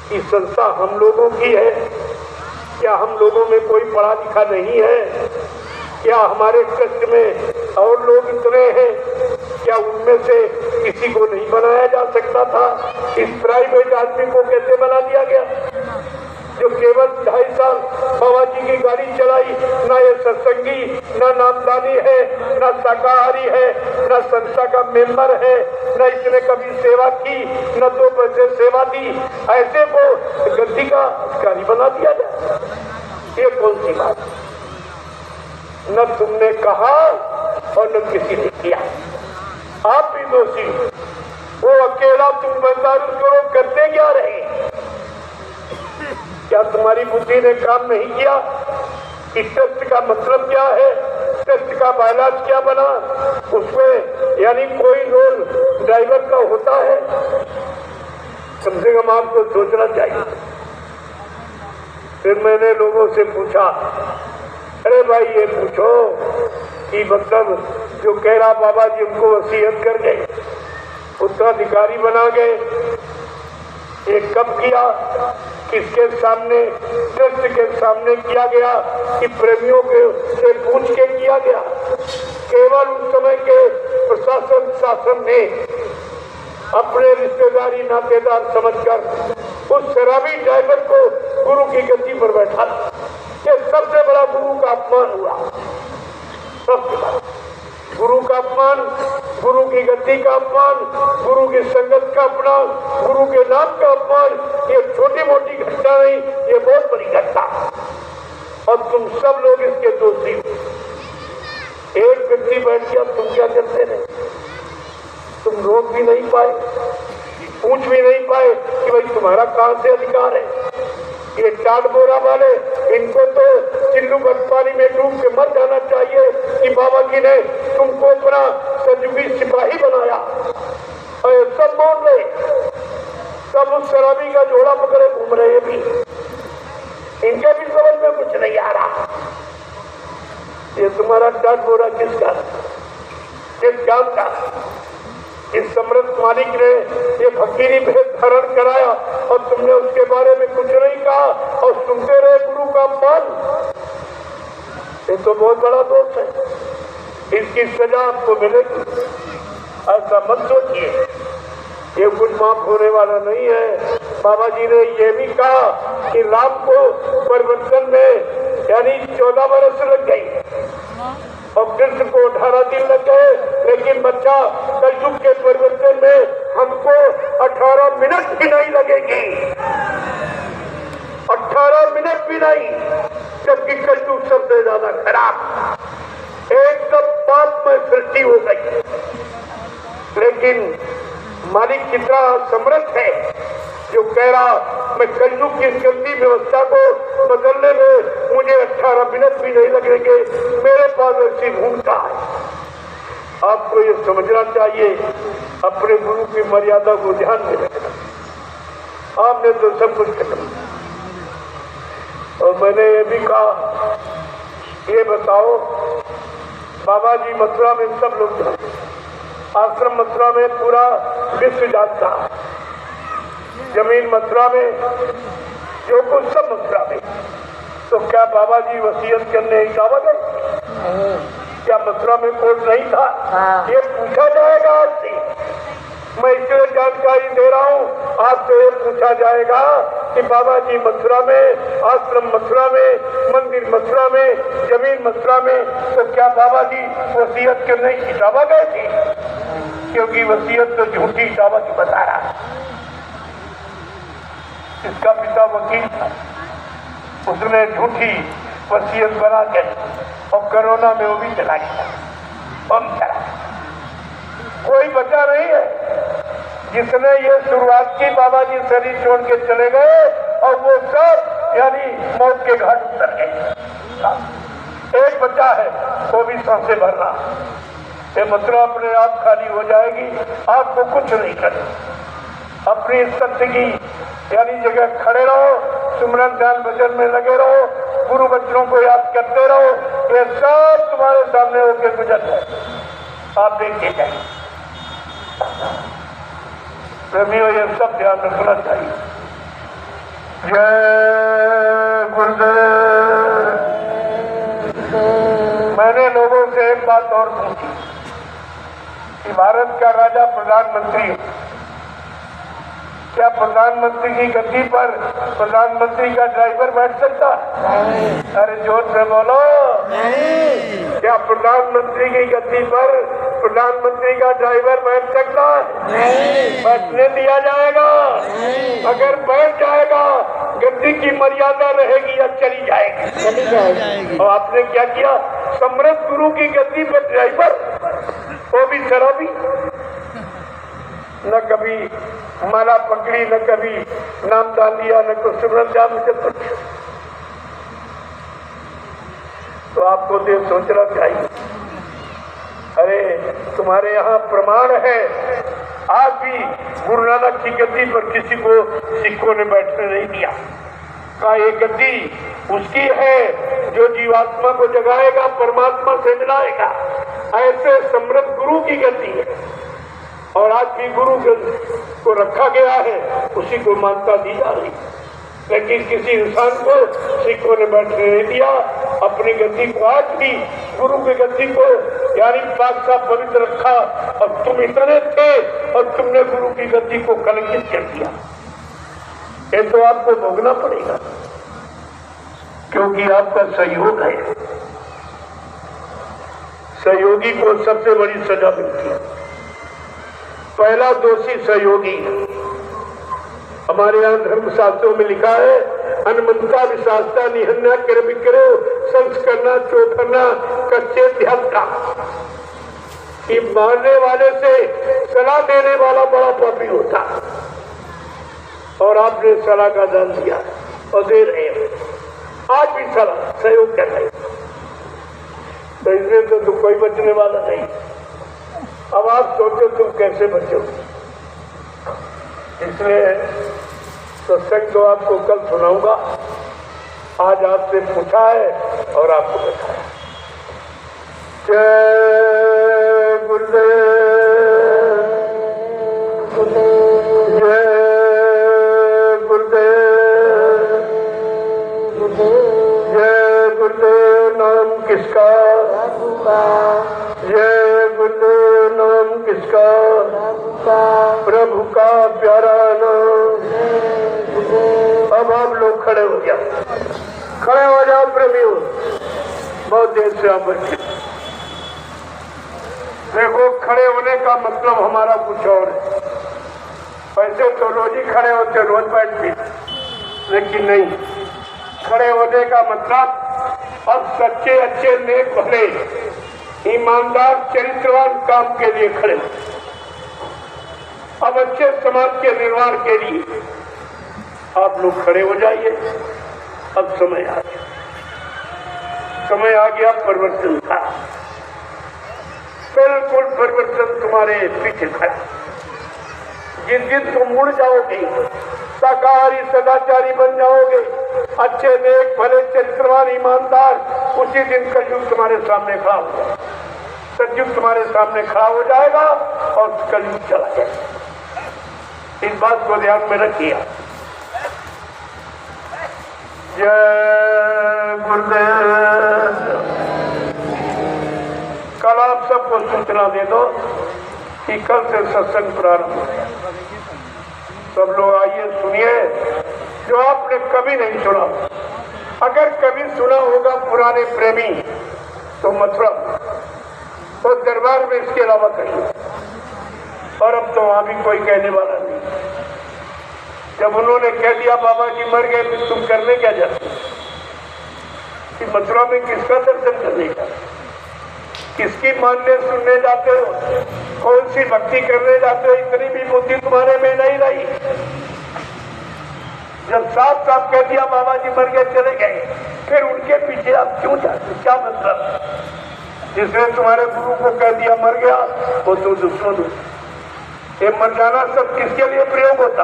कि संस्था हम लोगों की है। क्या हम लोगों में कोई पढ़ा लिखा नहीं है? क्या हमारे ट्रस्ट में और लोग इतने हैं? क्या उनमें से किसी को नहीं बनाया जा सकता था? इस प्राइवेट आदमी को कैसे बना दिया गया जो केवल 2.5 साल बाबा जी की गाड़ी चलाई? ना ये सत्संगी, ना नामदानी है, ना शाकाहारी है, ना संस्था का मेंबर है, न इसने कभी सेवा की, न 2 पैसे सेवा दी। ऐसे को गद्दी का अधिकारी बना दिया जाए, ये कौन सी बात? न तुमने कहा और न किसी ने किया। आप भी दोषी। वो अकेला तुम 45 करोड़ करते क्या रहे? क्या तुम्हारी बुद्धि ने काम नहीं किया कि ट्रस्ट का मतलब क्या है, ट्रस्ट का बायलाज क्या बना, उसमें यानी कोई रोल ड्राइवर का होता है? कम से कम आपको सोचना चाहिए। फिर मैंने लोगों से पूछा, अरे भाई ये पूछो कि मतलब जो कह रहा बाबा जी उनको वसीयत कर गए, उत्तराधिकारी बना गए, ये कब किया, किसके सामने? ट्रस्ट के सामने किया गया कि प्रेमियों के से पूछ के किया गया? केवल उस समय के प्रशासन शासन ने अपने रिश्तेदारी नातेदार समझकर उस शराबी ड्राइवर को गुरु की गद्दी पर बैठा। ये सबसे बड़ा गुरु का अपमान हुआ। सबसे बड़ा गुरु का अपमान, गुरु की गद्दी का अपमान, गुरु की संगत का अपमान, गुरु के नाम का अपमान। ये छोटी मोटी घटना नहीं, ये बहुत बड़ी घटना, और तुम सब लोग इसके दोषी हो। एक व्यक्ति बैठ गया, तुम क्या करते रहे? तुम रोक भी नहीं पाए, पूछ भी नहीं पाए कि भाई तुम्हारा कहां से अधिकार है। ये टाट बोरा वाले, इनको तो चिल्लू पानी में डूब के मर जाना चाहिए कि बाबा जी ने तुमको अपना सजुगी सिपाही बनाया। और सब बोल रहे, सब उस शराबी का जोड़ा पकड़े घूम रहे भी, इनके भी समझ में कुछ नहीं आ रहा। ये तुम्हारा टाट बोरा किसका, किस काम का? इस समृद्ध मालिक ने ये फकीरी भेद धारण कराया और तुमने उसके बारे में कुछ नहीं कहा और सुनते रहे गुरु का अपमान। ये तो बहुत बड़ा दोष है, इसकी सजा आपको मिलेगी। ऐसा मत सोचिए, ये कुछ माफ होने वाला नहीं है। बाबा जी ने ये भी कहा कि राम को परिवर्तन में यानी 14 बरस लग गई और कृष्ण को 18 दिन लग गए, लेकिन बच्चा कलयुग के परिवर्तन में हमको 18 मिनट भी नहीं लगेगी, 18 मिनट भी नहीं, जबकि कलयुग सबसे ज्यादा खराब, एकदम पाप में सृष्टि हो गई। लेकिन मालिक कितना समर्थ है जो कह रहा मैं कलयुग की गंदी व्यवस्था को बदलने में मुझे 18 मिनट भी नहीं लगेंगे, मेरे पास ऐसी भूमिका है। आपको ये समझना चाहिए, अपने गुरु की मर्यादा को ध्यान में रखना। आपने तो सब कुछ खत्म। और मैंने ये भी कहा, ये बताओ बाबा जी मथुरा में सब लोग जानते, आश्रम मथुरा में पूरा विश्व जानता, जमीन मथुरा में, जो कुछ सब मथुरा में। तो क्या बाबा जी वसीयत करने इजाजत है? क्या मथुरा में कोर्ट नहीं था? ये पूछा जाएगा आज से, मैं इसलिए जानकारी दे रहा हूँ, आपसे ये पूछा जाएगा कि बाबा जी मथुरा में, आश्रम मथुरा में, मंदिर मथुरा में, जमीन मथुरा में, तो क्या बाबा जी वसीयत करने की इटावा गए थे? क्योंकि वसीयत तो झूठी इटावा की बता रहा है। इसका पिता वकील था, उसने झूठी वसीयत बना के और कोरोना में वो भी चला गया, बम चला। कोई बचा नहीं है जिसने ये शुरुआत की। बाबा जी शरीर छोड़ के चले गए और वो सब यानी मौत के घाट उतर गए। एक बचा है, वो भी सांसें भर रहा। ये मथुरा अपने आप खाली हो जाएगी, आपको कुछ नहीं करना। अपनी सत्य की यानी जगह खड़े रहो, सुमरन ध्यान भजन में लगे रहो, गुरु बच्चों को याद करते रहो। ये सब तुम्हारे सामने होकर गुजर जाए, आप देखते जाए। प्रेमियों, ये सब ध्यान रखना चाहिए। जय गुरुदेव। मैंने लोगों से एक बात और पूछी कि भारत का राजा प्रधानमंत्री, क्या प्रधानमंत्री की गद्दी पर प्रधानमंत्री का ड्राइवर बैठ सकता? अरे जोर से बोलो। क्या प्रधानमंत्री की गद्दी पर प्रधानमंत्री का ड्राइवर बैठ सकता है? बैठने दिया जाएगा? अगर बैठ जाएगा, गद्दी की मर्यादा रहेगी या चली जाएगी? चली जाएगी। और आपने क्या किया? समृद्ध गुरु की गद्दी पर ड्राइवर, वो भी शराबी, न कभी माला पकड़ी, न कभी नाम डाल लिया, न कुछ सुमरन जाम से कुछ। तो आपको तो सोचना चाहिए। अरे तुम्हारे यहाँ प्रमाण है, आज भी गुरु नानक की गद्दी पर किसी को सिखों ने बैठने नहीं दिया। का ये गद्दी उसकी है जो जीवात्मा को जगाएगा, परमात्मा से मिलाएगा। ऐसे समृद्ध गुरु की गद्दी है और आज भी गुरु को रखा गया है, उसी को मान्यता दी जा रही। लेकिन किसी इंसान को सिखों ने बैठने नहीं दिया। अपनी गद्दी को आज भी गुरु की गद्दी को यानी पाक साफ पवित्र रखा, और तुम इतने थे और तुमने गुरु की गद्दी को कलंकित कर दिया। ये तो आपको भोगना पड़ेगा, क्योंकि आपका सहयोग है। सहयोगी को सबसे बड़ी सजा मिलती है। पहला दोषी सहयोगी। हमारे यहाँ धर्मशास्त्रों में लिखा है, अनमनता विशास्ता निहन्ना कर विक्रो संस्करना चोखना कच्चे ध्यान का। ये मारने वाले से सलाह देने वाला बड़ा पापी होता, और आपने सलाह का दान दिया और दे रहे हैं। आज भी सलाह सहयोग कर रहे, तो इसमें तो कोई बचने वाला नहीं। अब आप सोचो तुम कैसे बचोगे। इसलिए सत्संग तो आपको कल सुनाऊंगा, आज आपसे पूछा है और आपको बताया। जय गुरुदेव, जय गुरुदेव, जय गुरुदेव। नाम किसका? जय गुरुदेव। नाम किसका? प्रभु का प्यारा नाम। अब आप लोग खड़े हो जाओ, खड़े हो जाओ प्रेमियों। बहुत देर से आप बैठे। देखो, खड़े होने का मतलब हमारा कुछ और है। वैसे तो रोज ही खड़े होते, रोज बैठते, लेकिन नहीं। खड़े होने का मतलब अब सच्चे अच्छे नेक भले ईमानदार चरित्रवान काम के लिए खड़े हो। अब अच्छे समाज के निर्माण के लिए आप लोग खड़े हो जाइए। अब समय आ गया, समय आ गया परिवर्तन का। बिल्कुल परिवर्तन तुम्हारे पीछे खड़ा। जिस दिन तुम मुड़ जाओगे, शाकाहारी सदाचारी बन जाओगे, अच्छे नेक भले चरित्रवान ईमानदार, उसी दिन कलयुग तुम्हारे सामने खड़ा हो जाएगा। सतयुग तुम्हारे सामने खड़ा हो जाएगा और कलयुग चला जाएगा। इस बात को ध्यान में रखिए। जय गुरुदेव। कल आप सबको सूचना दे दो कि कल से सत्संग प्रारंभ हो। सब लोग आइए सुनिए जो आपने कभी नहीं सुना। अगर कभी सुना होगा पुराने प्रेमी तो मथुरा तो दरबार में, इसके अलावा कहीं। और अब तो वहां भी कोई कहने वाला नहीं। जब उन्होंने कह दिया बाबा जी मर गए तो तुम करने क्या जाते कि मथुरा में किसका दर्शन करने का, किसकी मानने सुनने जाते हो, कौन सी भक्ति करने जाते हो? इतनी भी बुद्धि तुम्हारे में नहीं रही। जब साफ साफ कह दिया बाबा जी मर गए चले गए, फिर उनके पीछे आप क्यों जाते? क्या मतलब? जिसने तुम्हारे गुरु को कह दिया मर गया वो तो दुश्मन हो। ये मर जाना सब किसके लिए प्रयोग होता?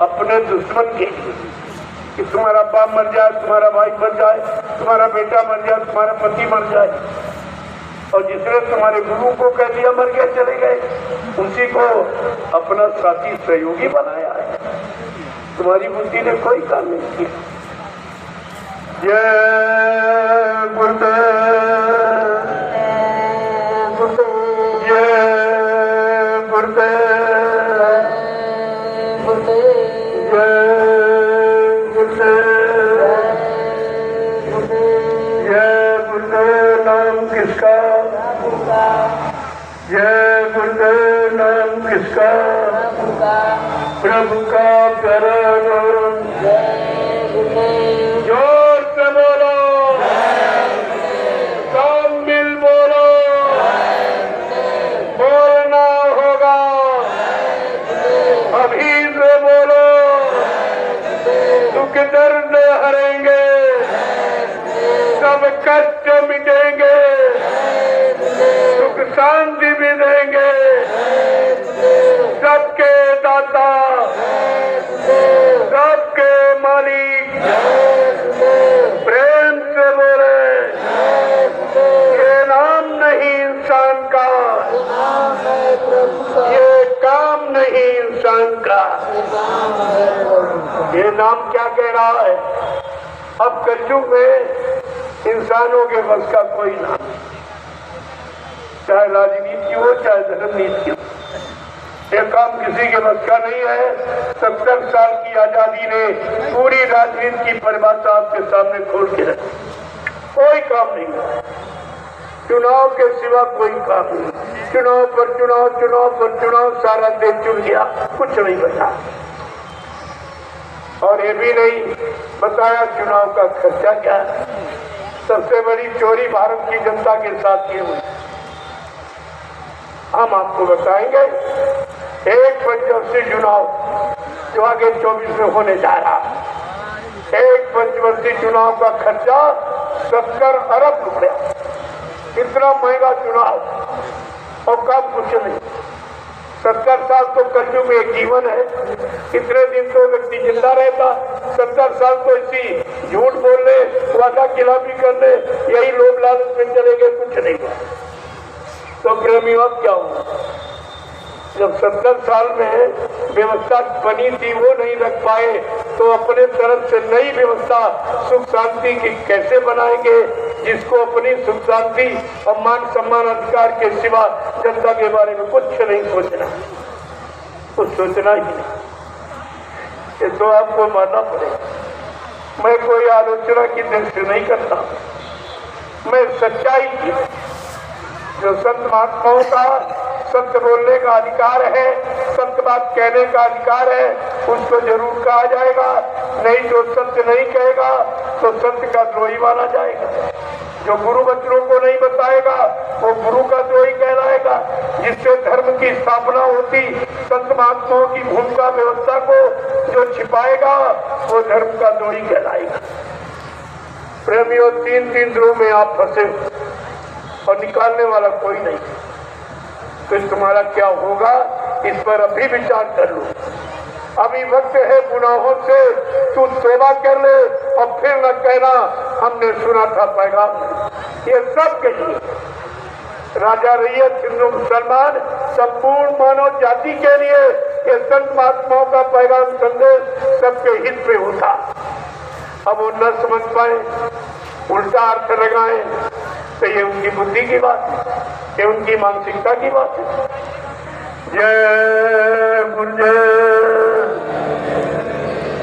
अपने दुश्मन के लिए। कि तुम्हारा बाप मर जाए, तुम्हारा भाई मर जाए, तुम्हारा बेटा मर जाए, तुम्हारा पति मर जाए। और जिसने तुम्हारे गुरु को कह दिया मर गए चले गए, उसी को अपना साथी सहयोगी बनाया है। तुम्हारी बुद्धि ने कोई काम नहीं किया। जय गुरुदेव, जय गुरुदेव, जय गुरुदेव, जय गुरुदेव। नाम किसका? जय गुरुदेव। नाम किसका? प्रभु का प्यारा नाम। जोर से बोलो, सब मिल बोलो, बोलना होगा अभी से बोलो। दुख दर्द हरेंगे, सब कष्ट मिटेंगे, सुख शांति भी देंगे। सबके दाता, सबके मालिक, प्रेम से बोले। ये नाम नहीं इंसान का, ये काम नहीं इंसान का। ये नाम क्या कह रहा है? अब कलयुग में इंसानों के बस का कोई नाम, चाहे राजनीति हो चाहे धर्म नीति हो, ये काम किसी के बस का नहीं है। 70 साल की आजादी ने पूरी राजनीति की परिभाषा आपके सामने खोल के रखी। कोई काम नहीं है, चुनाव के सिवा कोई काम नहीं। चुनाव पर चुनाव, चुनाव पर चुनाव, सारा देश चुन गया, कुछ नहीं बचा। और ये भी नहीं बताया चुनाव का खर्चा क्या है। सबसे बड़ी चोरी भारत की जनता के साथ की हुई, हम आपको बताएंगे। एक पंचवर्षीय चुनाव जो आगे 24 में होने जा रहा, एक पंचवर्षीय चुनाव का खर्चा 70 अरब रुपया। इतना महंगा चुनाव और काम कुछ नहीं। 70 साल तो कलयुग में एक जीवन है। इतने दिन तो व्यक्ति जिंदा रहता, 70 साल तो इसी झूठ बोलने, वादा खिलाफी करने, यही लोभ लालच में चले गए, कुछ नहीं हुआ। तो प्रेमी अब क्या हुआ? जब 70 साल में व्यवस्था बनी थी वो नहीं रख पाए, तो अपने तरफ से नई व्यवस्था सुख शांति की कैसे बनाएंगे, जिसको अपनी सुख शांति और मान सम्मान अधिकार के सिवा जनता के बारे में कुछ नहीं सोचना, कुछ सोचना ही नहीं। ये तो आपको मानना पड़ेगा। मैं कोई आलोचना की दृष्टि नहीं करता, मैं सच्चाई की, जो संत महात्माओं का सत्य बोलने का अधिकार है, सत्य बात कहने का अधिकार है, उसको जरूर कहा जाएगा। नहीं जो सत्य नहीं कहेगा तो सत्य का द्रोही माना जाएगा। जो गुरु बच्चों को नहीं बताएगा वो गुरु का द्रोही कहलाएगा। जिससे धर्म की स्थापना होती, संत महात्माओं की भूमिका व्यवस्था को जो छिपाएगा वो धर्म का द्रोही कहलाएगा। प्रेमियों, 3 द्रोह में आप फंसे और निकालने वाला कोई नहीं। तो तुम्हारा क्या होगा इस पर अभी विचार कर लो। अभी वक्त है गुनाहों से तू तौबा कर ले और फिर न कहना हमने सुना था पैगाम। ये सब के लिए राजा रैयत, हिंदू मुसलमान, संपूर्ण मानव जाति के लिए ये संत महात्माओं का पैगाम संदेश सबके हित में होता। अब वो न समझ पाए, उल्टा अर्थ लगाए, तो ये उनकी बुद्धि की बात है, ये उनकी मानसिकता की बात है। जय गुरुदेव।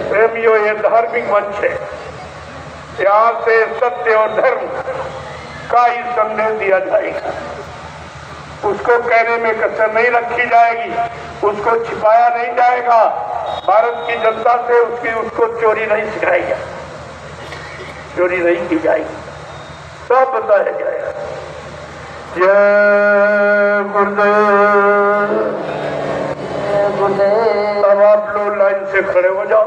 प्रेमियों, ये धार्मिक मंच है, यहाँ से सत्य और धर्म का ही संदेश दिया जाएगा। उसको कहने में कसर नहीं रखी जाएगी, उसको छिपाया नहीं जाएगा। भारत की जनता से उसको चोरी नहीं सिखाई जाएगी, चोरी नहीं की जाएगी, सब बताया जाएगा। जय गुरुदेव। अब आप लोग लाइन से खड़े हो जाओ,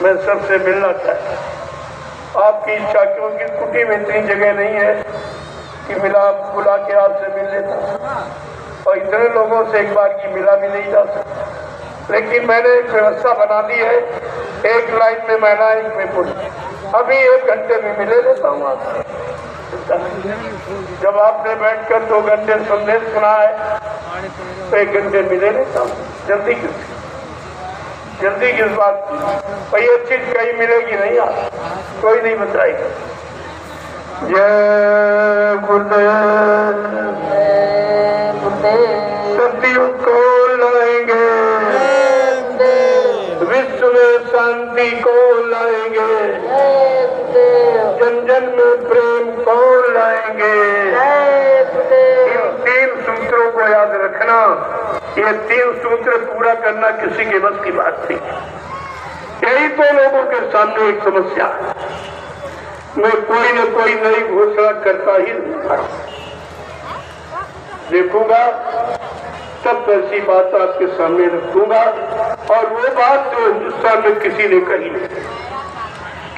मैं सबसे मिलना चाहता हूँ। आपकी इच्छा, क्योंकि कुटी में इतनी जगह नहीं है कि बुला के आपसे मिल लेता, और इतने लोगों से एक बार की मिला भी नहीं जा सकता। लेकिन मैंने एक व्यवस्था बना दी है, एक लाइन में महिला, एक में पुरुष। अभी 1 घंटे में मिले लेता हूँ आपसे। जब आपने बैठकर 2 घंटे संदेश सुना है तो 1 घंटे मिले लेता हूँ। जल्दी किस बात की? भाई ये चीज कहीं मिलेगी नहीं, आप कोई नहीं बताएगा। जय गुरुदेव। सतयुग को लाएंगे, विश्व में शांति को लाएंगे, जन जन में प्रेम को लाएंगे। इन 3 सूत्रों को याद रखना। ये 3 सूत्र पूरा करना किसी के बस की बात नहीं। यही तो लोगों के सामने एक समस्या है। मैं कोई न कोई नई घोषणा करता ही देखूंगा, तब ऐसी बात आपके सामने रखूंगा। और वो बात जो हिंदुस्तान में किसी ने कही नहीं,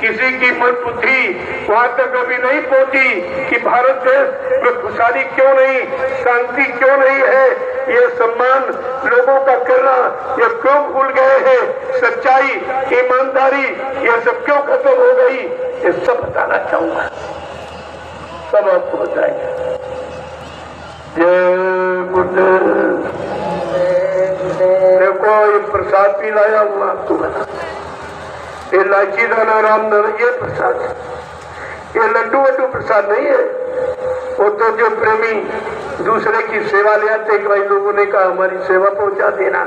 किसी की मन बुद्धि वहां तक अभी नहीं पहुंची कि भारत देश में खुशहाली क्यों नहीं, शांति क्यों नहीं है, ये सम्मान लोगों का करना ये क्यों भूल गए हैं, सच्चाई, ईमानदारी ये सब क्यों खत्म हो गई, ये सब बताना चाहूंगा, सब आपको बताएंगे। जय गुरुदेव। देखो ये प्रसाद भी लाया हूँ आपको बता, ये इलायची दाना राम दाना ये प्रसाद है, ये लड्डू वड्डू प्रसाद नहीं है। वो तो जो प्रेमी दूसरे की सेवा ले आते, कई लोगों ने कहा हमारी सेवा पहुंचा देना,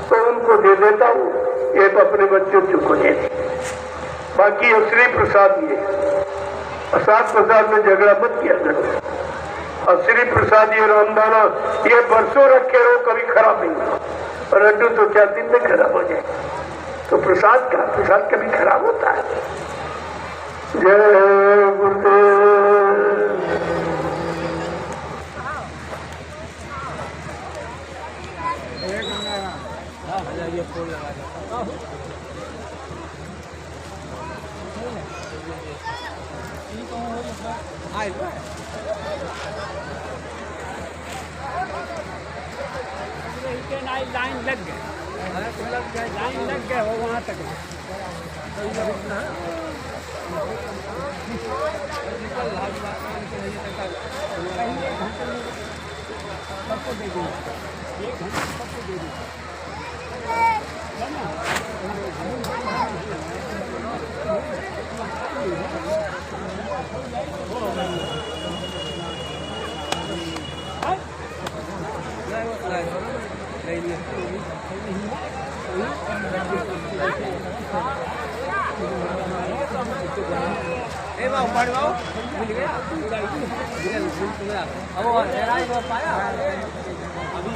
तो उनको दे देता हूँ, ये तो अपने बच्चों को दे दी। बाकी असली प्रसाद ये, प्रसाद में झगड़ा मत किया करो। असली प्रसाद ये रामदाना, ये बरसों रखे रहो, कभी खराब नहीं होगा। लड्डू तो 4 दिन में खराब हो जाए, तो प्रसाद कभी खराब होता है। जय गुरुदेव। लाइन लग गए, लाइन लग गए वो वहाँ तक। सबको दे दूँ, 1 घंटे सबको दे दूँ। अभी